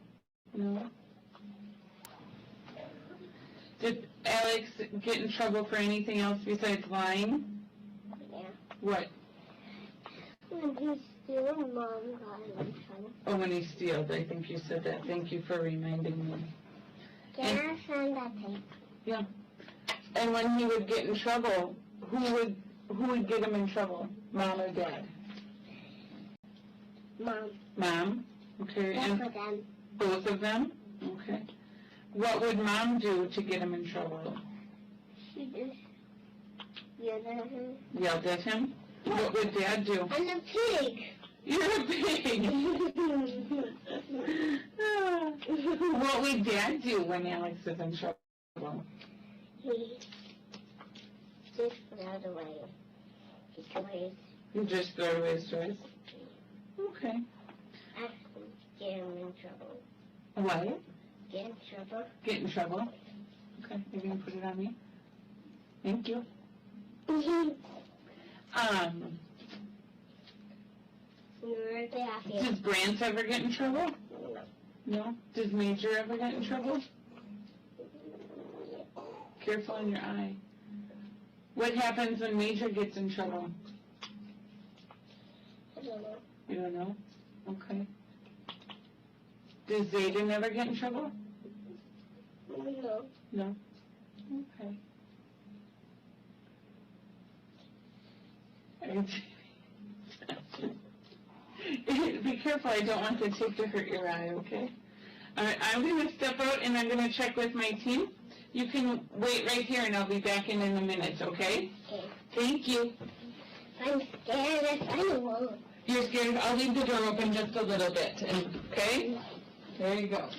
K: No. Did Alex get in trouble for anything else besides lying?
J: Yeah.
K: What?
J: When he stole Mom got in trouble.
K: Oh, when he stealed. I think you said that. Thank you for reminding me.
J: Can I find that tape?
K: Yeah. And when he would get in trouble, who would get him in trouble? Mom or Dad?
J: Mom.
K: Mom. Okay.
J: Both
K: And
J: of them.
K: both of them? Okay. What would Mom do to get him in trouble?
J: She just yelled at him.
K: Yelled at him? What would Dad do?
J: I'm a pig.
K: You're a pig! What would Dad do when Alex is in trouble?
J: He just threw away his toys.
K: You just throw away his toys? Okay.
J: Actually, get him in trouble.
K: What?
J: Get in trouble.
K: Get in trouble? Okay, you're going to put it on me? Thank you. Does Brant ever get in trouble? No. Does Major ever get in trouble? Careful on your eye. What happens when Major gets in trouble?
J: I don't know.
K: You don't know? Okay. Does Zayden ever get in trouble?
J: No.
K: No? Okay. Be careful, I don't want the tape to hurt your eye, okay? Alright, I'm going to step out and I'm going to check with my team. You can wait right here and I'll be back in a minute, okay?
J: Okay.
K: Thank you.
J: I'm scared of animals.
K: You're scared? I'll leave the door open just a little bit, okay? There you go.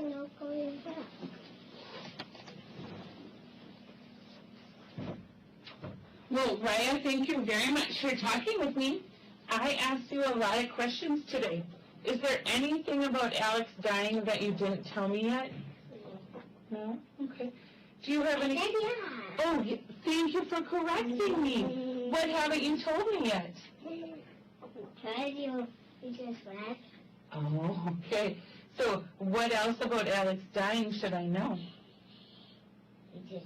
J: you're not coming back.
K: Well, Raya, thank you very much for talking with me. I asked you a lot of questions today. Is there anything about Alex dying that you didn't tell me yet? No? Okay. Do you have any... Oh, thank you for correcting me. What haven't you told me yet?
J: Because you just left.
K: Oh, okay. So what else about Alex dying should I know?
J: The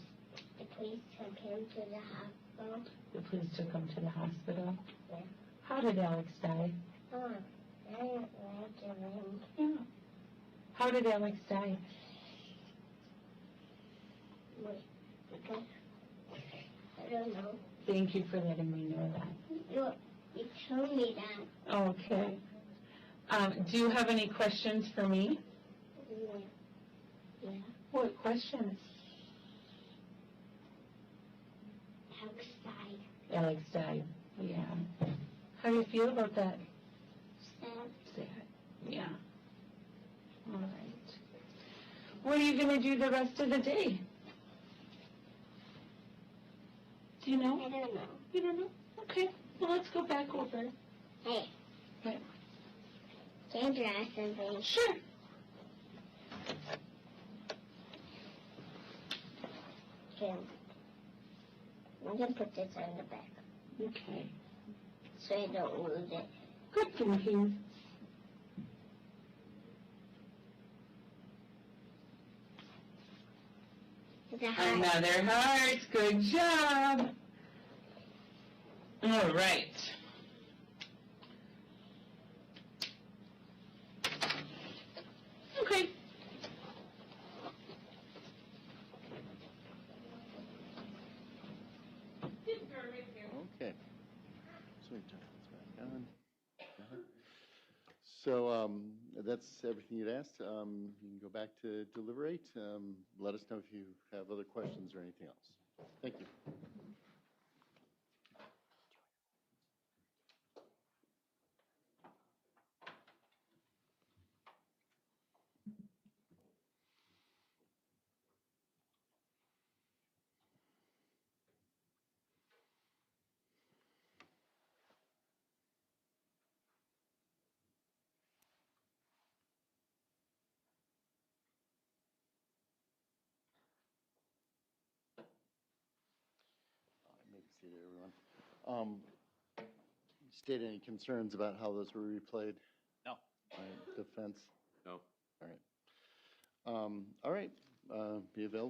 J: police took him to the hospital.
K: The police took him to the hospital?
J: Yeah.
K: How did Alex die?
J: Oh, I didn't like him.
K: Yeah. How did Alex die?
J: Because I don't know.
K: Thank you for letting me know that.
J: You told me that.
K: Okay. Do you have any questions for me?
J: Yeah.
K: What questions?
J: Alex died.
K: Alex died. Yeah. How do you feel about that?
J: Sad.
K: Sad. Yeah. All right. What are you going to do the rest of the day? Do you know?
J: I don't know.
K: You don't know? Okay. Well, let's go back over.
J: Hey.
K: Okay.
J: Can you draw something?
K: Sure.
J: Okay. I'm going to put this on the back
K: Okay.
J: so I don't lose it.
K: Good thinking.
J: It's a heart.
K: Another heart. Good job. All right. Okay.
B: Okay. So we turn this back on. So that's everything you'd asked. You can go back to deliberate. Let us know if you have other questions or anything else. Thank you. Make a seat, everyone. State any concerns about how those were replayed?
A: No.
B: All right. Defense?
C: No.
B: All right. All right. Be available.